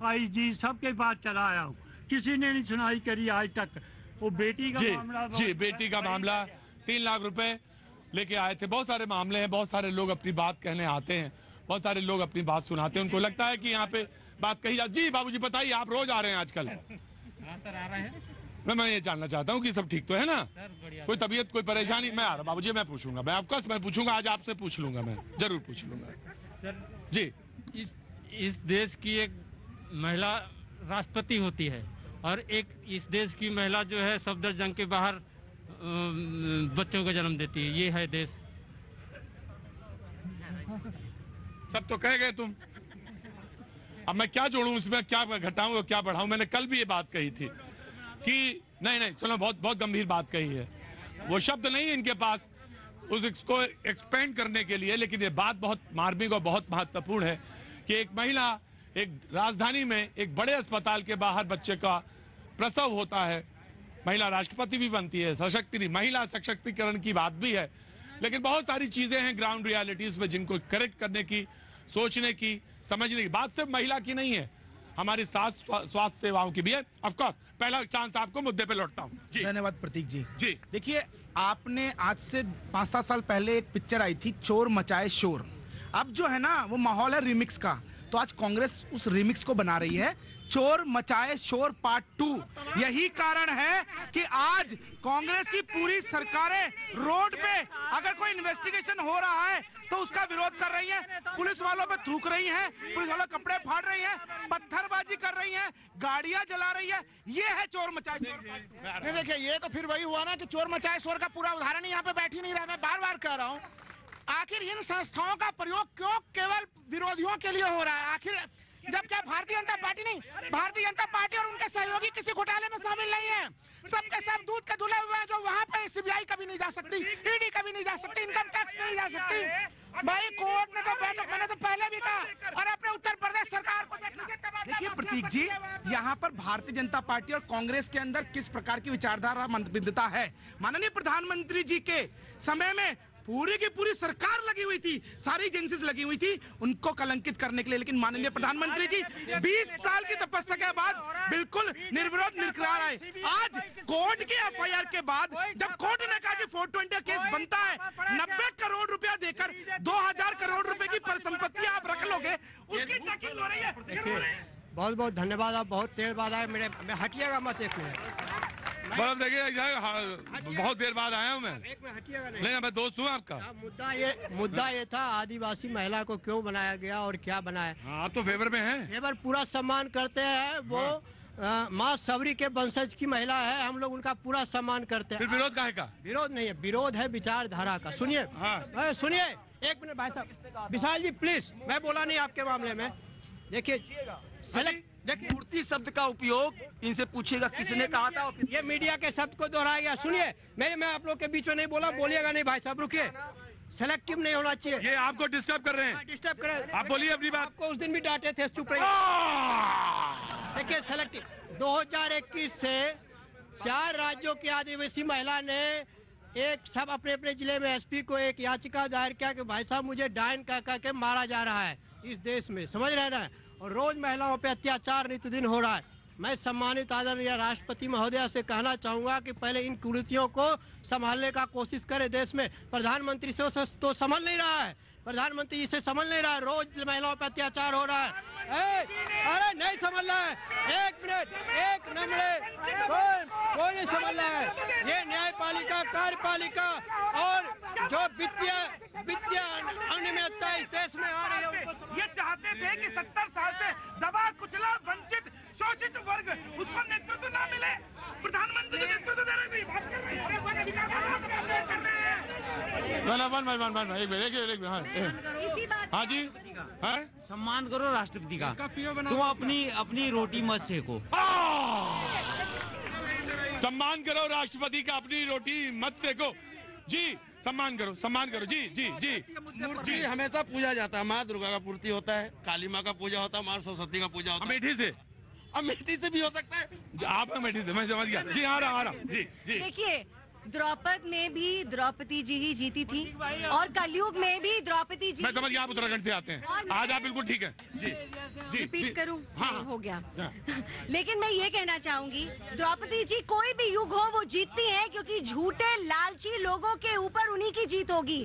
IG सबके पास चला आया हूँ, किसी ने नहीं सुनाई करी आज तक। वो बेटी का मामला जी, बेटी का मामला 3 लाख रुपए लेके आए थे। बहुत सारे मामले हैं, बहुत सारे लोग अपनी बात कहने आते हैं, बहुत सारे लोग अपनी बात सुनाते हैं, उनको लगता है कि यहाँ पे बात कही जा। जी बाबूजी बताइए, आप रोज आ रहे हैं आजकल? सर आ रहे हैं। मैं ये जानना चाहता हूँ कि सब ठीक तो है ना? कोई तबीयत, कोई परेशानी? मैं आ रहा बाबूजी, मैं पूछूंगा, मैं ऑफकोर्स मैं पूछूंगा, आज आपसे पूछ लूंगा, मैं जरूर पूछ लूंगा। जी, इस देश की एक महिला राष्ट्रपति होती है और एक इस देश की महिला जो है सफदरजंग के बाहर बच्चों को जन्म देती है। ये है देश। सब तो कह गए तुम, अब मैं क्या जोड़ूं इसमें, क्या घटाऊं और क्या बढ़ाऊं? मैंने कल भी ये बात कही थी कि नहीं चलो, बहुत बहुत गंभीर बात कही है, वो शब्द नहीं है इनके पास उसको एक्सपेंड करने के लिए, लेकिन ये बात बहुत मार्मिक और बहुत महत्वपूर्ण है कि एक महिला एक राजधानी में एक बड़े अस्पताल के बाहर बच्चे का प्रसव होता है, महिला राष्ट्रपति भी बनती है, महिला सशक्तिकरण की बात भी है, लेकिन बहुत सारी चीजें हैं ग्राउंड रियलिटीज में जिनको करेक्ट करने की, सोचने की, समझने की। बात सिर्फ महिला की नहीं है, हमारी स्वास्थ्य सेवाओं की भी है। ऑफ कोर्स पहला चांस आपको मुद्दे पे लौटता हूँ। धन्यवाद प्रतीक जी। जी देखिए, आपने आज से 5-7 साल पहले एक पिक्चर आई थी, चोर मचाए शोर। अब जो है ना वो माहौल है रिमिक्स का, तो आज कांग्रेस उस रिमिक्स को बना रही है, चोर मचाए शोर पार्ट 2। यही कारण है कि आज कांग्रेस की पूरी सरकारें रोड पे अगर कोई इन्वेस्टिगेशन हो रहा है तो उसका विरोध कर रही हैं, पुलिस वालों पे थूक रही हैं, पुलिस वालों कपड़े फाड़ रही हैं, पत्थरबाजी कर रही हैं, गाड़ियां जला रही है। ये है चोर मचाए शोर। नहीं देखिए, ये तो फिर वही हुआ ना कि चोर मचाए शोर का पूरा उदाहरण यहाँ पे बैठ ही नहीं रहा। मैं बार बार कह रहा हूँ, आखिर इन संस्थाओं का प्रयोग क्यों केवल विरोधियों के लिए हो रहा है? आखिर जब क्या भारतीय जनता पार्टी नहीं, भारतीय जनता पार्टी और उनके सहयोगी किसी घोटाले में शामिल नहीं है। सबके सब दूध के धुले हुए हैं, जो वहाँ पे सीबीआई कभी नहीं जा सकती, ईडी कभी नहीं जा सकती, इनकम टैक्स नहीं जा सकती। भाई कोर्ट ने तो बैठक, मैंने तो पहले भी कहा, और अपने उत्तर प्रदेश सरकार को देखिए प्रतीक जी, यहाँ पर भारतीय जनता पार्टी और कांग्रेस के अंदर किस प्रकार की विचारधारा मतभिन्नता है। माननीय प्रधानमंत्री जी के समय में पूरी की पूरी सरकार लगी हुई थी, सारी एजेंसीज लगी हुई थी उनको कलंकित करने के लिए, लेकिन माननीय प्रधानमंत्री जी 20 साल की तपस्या के बाद बिल्कुल निर्विरोध निकला आए। आज कोर्ट की एफआईआर के बाद जब कोर्ट ने कहा कि 420 केस बनता है, 90 करोड़ रुपया देकर 2000 करोड़ रुपए की परिसंपत्ति आप रख लोगे, उसकी टैकिंग हो रही है। बहुत बहुत धन्यवाद, आप बहुत देर बाद आए, मेरे हटिएगा मत एक मिनट। मतलब देखिए बहुत देर बाद आया हूँ मैं, एक मिनट हटिएगा नहीं, मैं दोस्त हूँ आपका। मुद्दा ये था आदिवासी महिला को क्यों बनाया गया और क्या बनाया। हाँ, आप तो फेवर में हैं। फेवर पूरा सम्मान करते हैं, वो माँ सबरी के वंशज की महिला है, हम लोग उनका पूरा सम्मान करते हैं। फिर विरोध काहे का? विरोध नहीं है, विरोध है विचारधारा का। सुनिए सुनिए एक मिनट भाई साहब, विशाल जी प्लीज, मैं बोला नहीं आपके मामले में। देखिए मूर्ति शब्द का उपयोग इनसे पूछिएगा किसने कहा था। ये मीडिया के शब्द को दोहराया गया। सुनिए मैं आप लोग के बीच में नहीं बोला, बोलिएगा नहीं भाई साहब, रुकिए। सेलेक्टिव नहीं होना चाहिए। ये आपको डिस्टर्ब कर रहे हैं। डिस्टर्ब कर रहे हैं। आप बोलिए अपनी बात। आपको उस दिन भी डांटे थे, चुप रहिए। देखिए सेलेक्टिव 2021 से 4 राज्यों की आदिवासी महिला ने एक सब अपने अपने जिले में एसपी को एक याचिका दायर किया कि भाई साहब मुझे डायन कह के मारा जा रहा है इस देश में, समझ रहे ना, और रोज महिलाओं पे अत्याचार नित्यदिन हो रहा है। मैं सम्मानित आदरणीय राष्ट्रपति महोदया से कहना चाहूंगा कि पहले इन कुरीतियों को संभालने का कोशिश करे देश में। प्रधानमंत्री से तो संभल नहीं रहा है, प्रधानमंत्री जी से संभल नहीं रहा है, रोज महिलाओं पर अत्याचार हो रहा है। अरे नहीं समझ रहा है, एक मिनट, एक नंबर, कोई नहीं समझ रहा है। ये न्यायपालिका, कार्यपालिका और जो वित्तीय अनियमितता इस देश में आ रही है, ये चाहते थे कि 70 साल से दबा कुचला वंचित शोषित वर्ग उस पर नेतृत्व न मिले। प्रधानमंत्री जी नेतृत्व दे रहे थे। हाँ जी, सम्मान करो राष्ट्रपति का, तुम अपनी रोटी मत सेको। सम्मान करो राष्ट्रपति का, अपनी रोटी मत सेको। जी सम्मान करो, सम्मान करो। जी जी जी मूर्ति हमेशा पूजा जाता है, माँ दुर्गा का पूर्ति होता है, काली माँ का पूजा होता है, माँ सरस्वती का पूजा होता है। अमेठी से, अमेठी से भी हो सकता है। आप अमेठी से, मैं समझ गया। जी आ रहा जी जी। देखिए द्रौपद में भी द्रौपदी जी ही जीती थी और कलयुग में भी द्रौपदी जी। मैं समझ गया, आप उत्तराखंड से आते हैं। आज आप बिल्कुल ठीक है। जी जी रिपीट करूं? हाँ हो गया। लेकिन मैं ये कहना चाहूंगी, द्रौपदी जी कोई भी युग हो वो जीतती हैं, क्योंकि झूठे लालची लोगों के ऊपर उन्हीं की जीत होगी।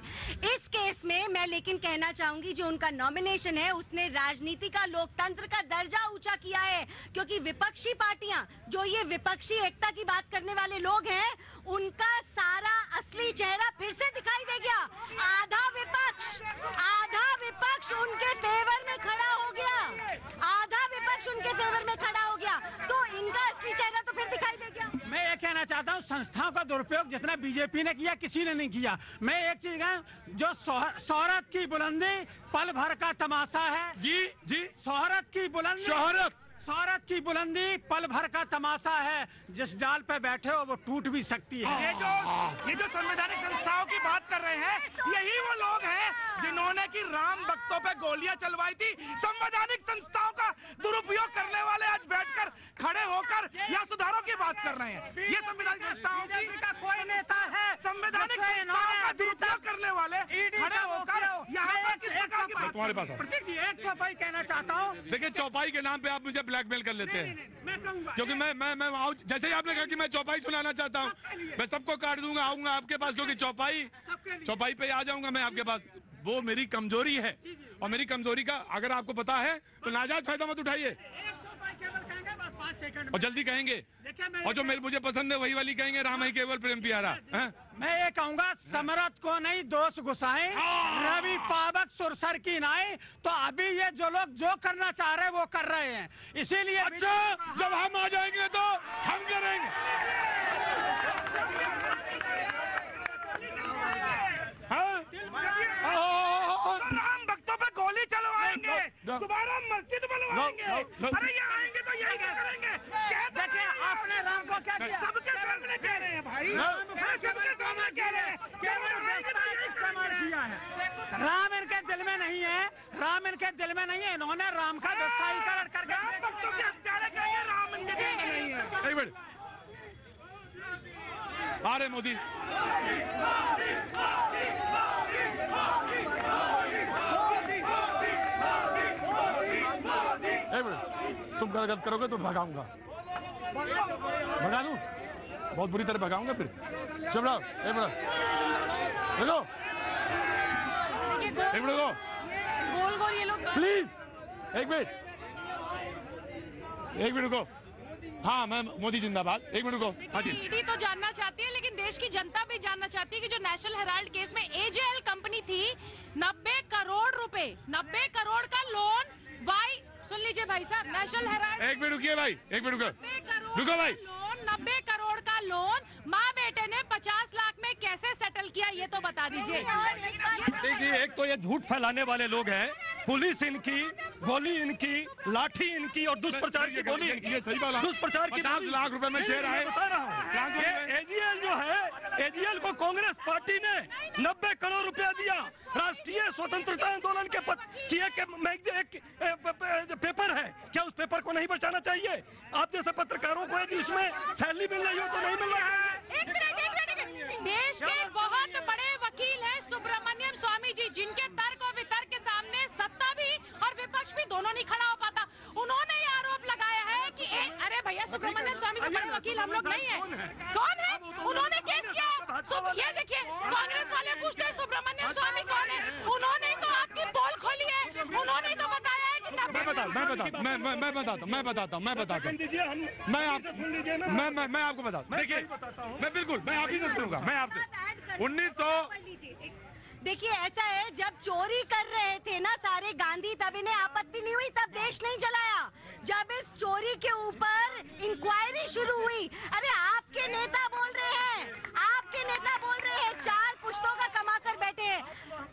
इस केस में मैं लेकिन कहना चाहूंगी जो उनका नॉमिनेशन है उसने राजनीति का, लोकतंत्र का दर्जा ऊंचा किया है, क्योंकि विपक्षी पार्टियां, जो ये विपक्षी एकता की बात करने वाले लोग हैं, उनका सारा असली चेहरा फिर से दिखाई दे गया। आधा विपक्ष उनके तेवर में खड़ा हो गया, आधा विपक्ष उनके तेवर में खड़ा हो गया, तो इनका असली चेहरा तो फिर दिखाई दे गया। मैं ये कहना चाहता हूँ, संस्थाओं का दुरुपयोग जितना बीजेपी ने किया किसी ने नहीं किया। मैं एक चीज है, जो शोहरत की बुलंदी पल भर का तमाशा है। जी जी, शोहरत की बुलंदी, शोहरत की बुलंदी पल भर का तमाशा है, जिस डाल पे बैठे हो वो टूट भी सकती है। ये जो संवैधानिक संस्थाओं की बात कर रहे हैं, यही वो लोग हैं जिन्होंने की राम भक्तों पे गोलियां चलवाई थी। संवैधानिक संस्थाओं का दुरुपयोग करने वाले आज बैठकर खड़े होकर यहाँ सुधारों की बात कर रहे हैं। ये संवैधानिक संस्थाओं का कोई नेता है, संवैधानिक संस्थाओं का दुरुपयोग करने वाले खड़े होकर यहाँ पर किस प्रकार की बात? तुम्हारे पास एक चौपाई कहना चाहता हूँ। देखिए चौपाई के नाम पे आप मुझे ब्लैकमेल कर लेते हैं, क्योंकि मैं जैसे ही आपने कहा कि मैं चौपाई सुनाना चाहता हूँ, मैं सबको काट दूंगा, आऊंगा आपके पास, क्योंकि चौपाई पे आ जाऊंगा मैं आपके पास। वो मेरी कमजोरी है, और मेरी कमजोरी का अगर आपको पता है तो नाजायज फायदा मत उठाइए, और जल्दी कहेंगे, और जो मुझे पसंद है वही वाली कहेंगे, राम ही केवल प्रेम प्यारा। मैं ये कहूंगा, समरथ को नहीं दोष गुसाएं, रवि पावक सुरसर की नाई। तो अभी ये जो लोग जो करना चाह रहे हैं वो कर रहे हैं, इसीलिए अच्छा जब हम आ जाएंगे तो हम करेंगे। राम भक्तों पे गोली चलवाएंगे, दोबारा मस्जिद बनवाएंगे, अरे ये आएंगे तो यही करेंगे। देखिए आपने राम को क्या किया? सबके राम इनके दिल में नहीं है, राम इनके दिल में नहीं है। इन्होंने राम का दस्तावेजीकरण करके भक्तों के हत्यारे करेंगे, राम इनके दिल में नहीं है। एक मिनट, आ रहे मोदी। एक मिनट, तुम गलत करोगे तो भगाऊंगा, भगा दूं, बहुत बुरी तरह भगाऊंगा फिर। चुप रहो, एक मिनट रुको, एक मिनट रुको, गोल गोल ये लोग प्लीज एक मिनट रुको। हाँ, मैं मोदी जिंदाबाद। एक मिनट रुको। हाँ जी, ईडी तो जानना चाहती है, लेकिन देश की जनता भी जानना चाहती है कि जो नेशनल हेराल्ड केस में एजेएल कंपनी थी, 90 करोड़ रुपए, 90 करोड़ का लोन, भाई सुन लीजिए भाई साहब, नेशनल हेराल्ड। एक मिनट रुकिए भाई, एक मिनट रुको, रुको भाई। लोन 90 करोड़ का लोन माँ बेटे ने 50 लाख में कैसे सेटल किया, ये तो बता दीजिए। देखिए, एक तो ये झूठ फैलाने वाले लोग हैं, पुलिस इनकी, गोली इनकी, लाठी इनकी और दुष्प्रचार की गोली इनकी। ये सही बोला, दुष्प्रचार की 50 लाख रुपए में शेयर आए। बता रहा हूँ, ये एजीएल जो है, एजीएल को कांग्रेस पार्टी ने 90 करोड़ रुपया दिया। राष्ट्रीय स्वतंत्रता आंदोलन के पेपर है, क्या उस पेपर को नहीं बचाना चाहिए? आप जैसे पत्रकारों को यदि उसमें सैलरी मिल रही हो तो नहीं मिल रहा है। एक मिनट, देश के बहुत बड़े वकील हैं सुब्रमण्यम स्वामी जी, जिनके तर्क और वितर्क के सामने सत्ता भी और विपक्ष भी दोनों नहीं खड़ा हो पाता। उन्होंने ये आरोप लगाया है कि अरे भैया, सुब्रमण्यम स्वामी से बड़े वकील हम लोग नहीं है। कौन है? उन्होंने केस किया। ये देखिए, कांग्रेस वाले पूछते हैं सुब्रमण्यम स्वामी कौन है, उन्होंने तो आपकी पोल खोली है, उन्होंने तो बताया है कि मैं बताता हूँ, मैं आपको बताता हूँ। देखिए, मैं बिल्कुल, मैं आप ही से सुनूंगा, मैं आपसे 1900। देखिए, ऐसा है, जब चोरी कर रहे थे ना सारे गांधी, तब इन्हें आपत्ति नहीं हुई, तब देश नहीं जलाया। जब इस चोरी के ऊपर इंक्वायरी शुरू हुई, अरे आपके नेता बोल रहे हैं, आपके नेता बोल रहे हैं 4 पुश्तों का कमा कर बैठे हैं।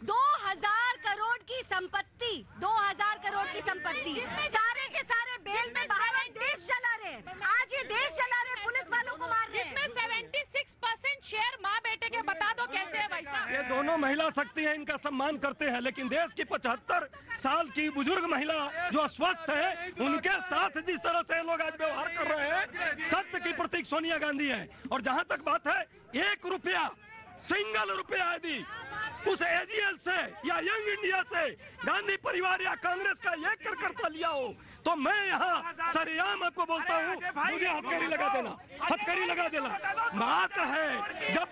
2000 करोड़ की संपत्ति, 2000 करोड़ की संपत्ति, सारे के सारे बेल में बाहर देश चला रहे। आज ये देश चला रहे, पुलिस वालों को मार रहे। इसमें 76% शेयर माँ बेटे के, बता दो कैसे है भाई साहब? ये दोनों महिला शक्ति है, इनका सम्मान करते हैं, लेकिन देश की 75 साल की बुजुर्ग महिला जो अस्वस्थ है, उनके साथ जिस तरह से लोग आज व्यवहार कर रहे हैं, सत्य की प्रतीक सोनिया गांधी है। और जहां तक बात है, 1 रुपया, सिंगल रुपया यदि उस एजीएल से या यंग इंडिया से गांधी परिवार या कांग्रेस का एक करता लिया हो, तो मैं यहाँ सरेआम आपको बोलता हूँ, मुझे हथकड़ी लगा देना, हथकड़ी लगा देना। बात है, जब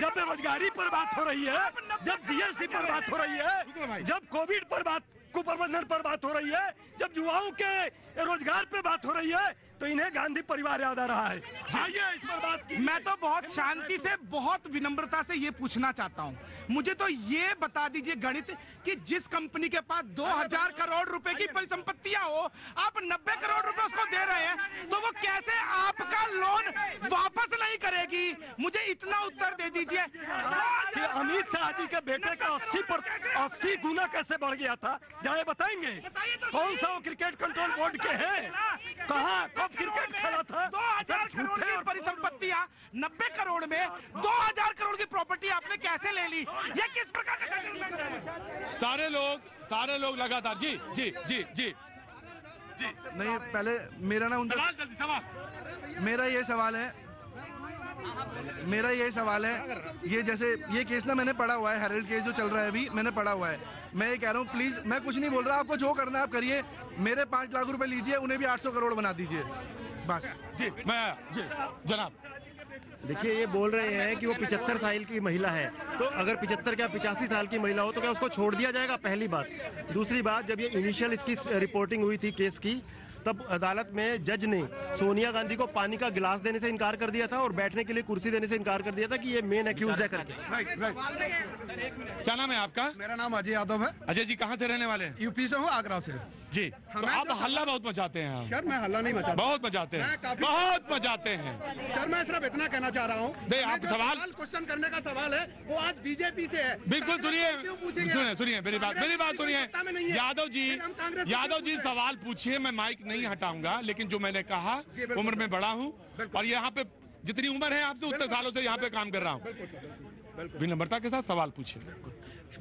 बेरोजगारी पर बात हो रही है, जब जीएसटी पर बात हो रही है, जब कोविड पर बात, कुप्रबंधन पर बात हो रही है, जब युवाओं के रोजगार पे बात हो रही है, तो इन्हें गांधी परिवार याद आ रहा है। आइए इस पर बात की। मैं तो बहुत शांति से, बहुत विनम्रता से ये पूछना चाहता हूँ, मुझे तो ये बता दीजिए गणित कि जिस कंपनी के पास 2000 करोड़ रुपए की परिसंपत्तियां हो, आप 90 करोड़ रुपए उसको दे रहे हैं, तो वो कैसे आपका लोन वापस नहीं करेगी? मुझे इतना उत्तर दे दीजिए कि अमित शाह जी के बेटे का 80 गुना कैसे बढ़ गया था, जाए बताएंगे? कौन सा वो क्रिकेट कंट्रोल बोर्ड के हैं? कहाँ, कब क्रिकेट खेला था? 2000 करोड़ की परिसंपत्तियां 90 करोड़ में 2000 करोड़ की प्रॉपर्टी आपने कैसे ले ली? ये किस प्रकार का? सारे लोग लगातार। जी जी जी जी जी नहीं, पहले मेरा ना उनसे सवाल मेरा ये सवाल है, ये जैसे ये केस ना मैंने पढ़ा हुआ है, हेरल्ड केस जो चल रहा है अभी, मैंने पढ़ा हुआ है। मैं ये कह रहा हूँ, प्लीज, मैं कुछ नहीं बोल रहा, आपको जो करना है आप करिए, मेरे 5 लाख रुपए लीजिए, उन्हें भी 800 करोड़ बना दीजिए, बस। जी जनाब। देखिए, ये बोल रहे हैं कि वो 75 साल की महिला है, तो अगर 75 क्या 85 साल की महिला हो तो क्या उसको छोड़ दिया जाएगा? पहली बात। दूसरी बात, जब ये इनिशियल इसकी रिपोर्टिंग हुई थी केस की, तब अदालत में जज ने सोनिया गांधी को पानी का गिलास देने से इनकार कर दिया था और बैठने के लिए कुर्सी देने से इनकार कर दिया था कि ये मेन एक्यूज है करके। क्या नाम है आपका? मेरा नाम अजय यादव है। अजय जी कहाँ से रहने वाले हैं? यूपी से हूँ, आगरा से। जी, तो आप हल्ला बहुत मचाते हैं। सर, मैं हल्ला नहीं मचाता, बहुत मचाते हैं, बहुत मचाते हैं। सर, मैं सिर्फ इतना कहना चाह रहा हूँ, आप सवाल क्वेश्चन करने का सवाल है, वो आज बीजेपी से है। बिल्कुल, सुनिए मेरी बात सुनिए। यादव जी सवाल पूछिए, मैं माइक नहीं हटाऊंगा, लेकिन जो मैंने कहा, उम्र में बड़ा हूँ और यहाँ पे जितनी उम्र है आपसे उतने सालों से यहाँ पे काम कर रहा हूँ। विनम्रता के साथ सवाल पूछिए।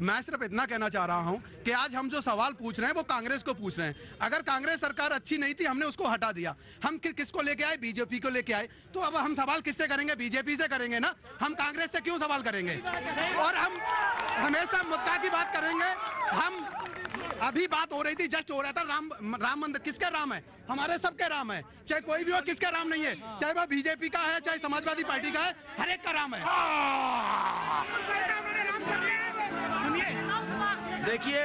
मैं सिर्फ इतना कहना चाह रहा हूं कि आज हम जो सवाल पूछ रहे हैं वो कांग्रेस को पूछ रहे हैं। अगर कांग्रेस सरकार अच्छी नहीं थी, हमने उसको हटा दिया। हम किसको लेके आए? बीजेपी को लेके आए। तो अब हम सवाल किससे करेंगे? बीजेपी से करेंगे ना। हम कांग्रेस से क्यों सवाल करेंगे? और हम हमेशा मुद्दा की बात करेंगे। हम अभी बात हो रही थी, जस्ट हो रहा था राम मंदिर। किसका राम है? हमारे सबके राम है। चाहे कोई भी हो, किसका राम नहीं है? चाहे वह बीजेपी का है, चाहे समाजवादी पार्टी का है, हर एक का राम है। देखिए,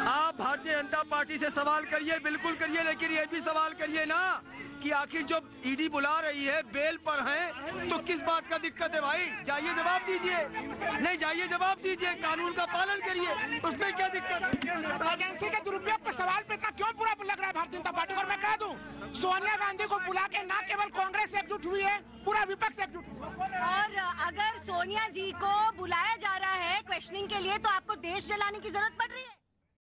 आप भारतीय जनता पार्टी से सवाल करिए, बिल्कुल करिए, लेकिन ये भी सवाल करिए ना कि आखिर जो ईडी बुला रही है, बेल पर हैं, तो किस बात का दिक्कत है भाई? जाइए जवाब दीजिए। नहीं, जाइए जवाब दीजिए, कानून का पालन करिए, उसमें क्या दिक्कत है? एजेंसी के दुरुपयोग के सवाल पे इतना क्यों बुरा लग रहा है भारतीय जनता पार्टी को? और मैं कह दूं, सोनिया गांधी को बुला के ना केवल कांग्रेस एकजुट हुई है, पूरा विपक्ष एकजुट हुआ। और अगर सोनिया जी को बुलाया जा रहा है क्वेश्चनिंग के लिए, तो आपको देश जलाने की जरूरत पड़ रही है?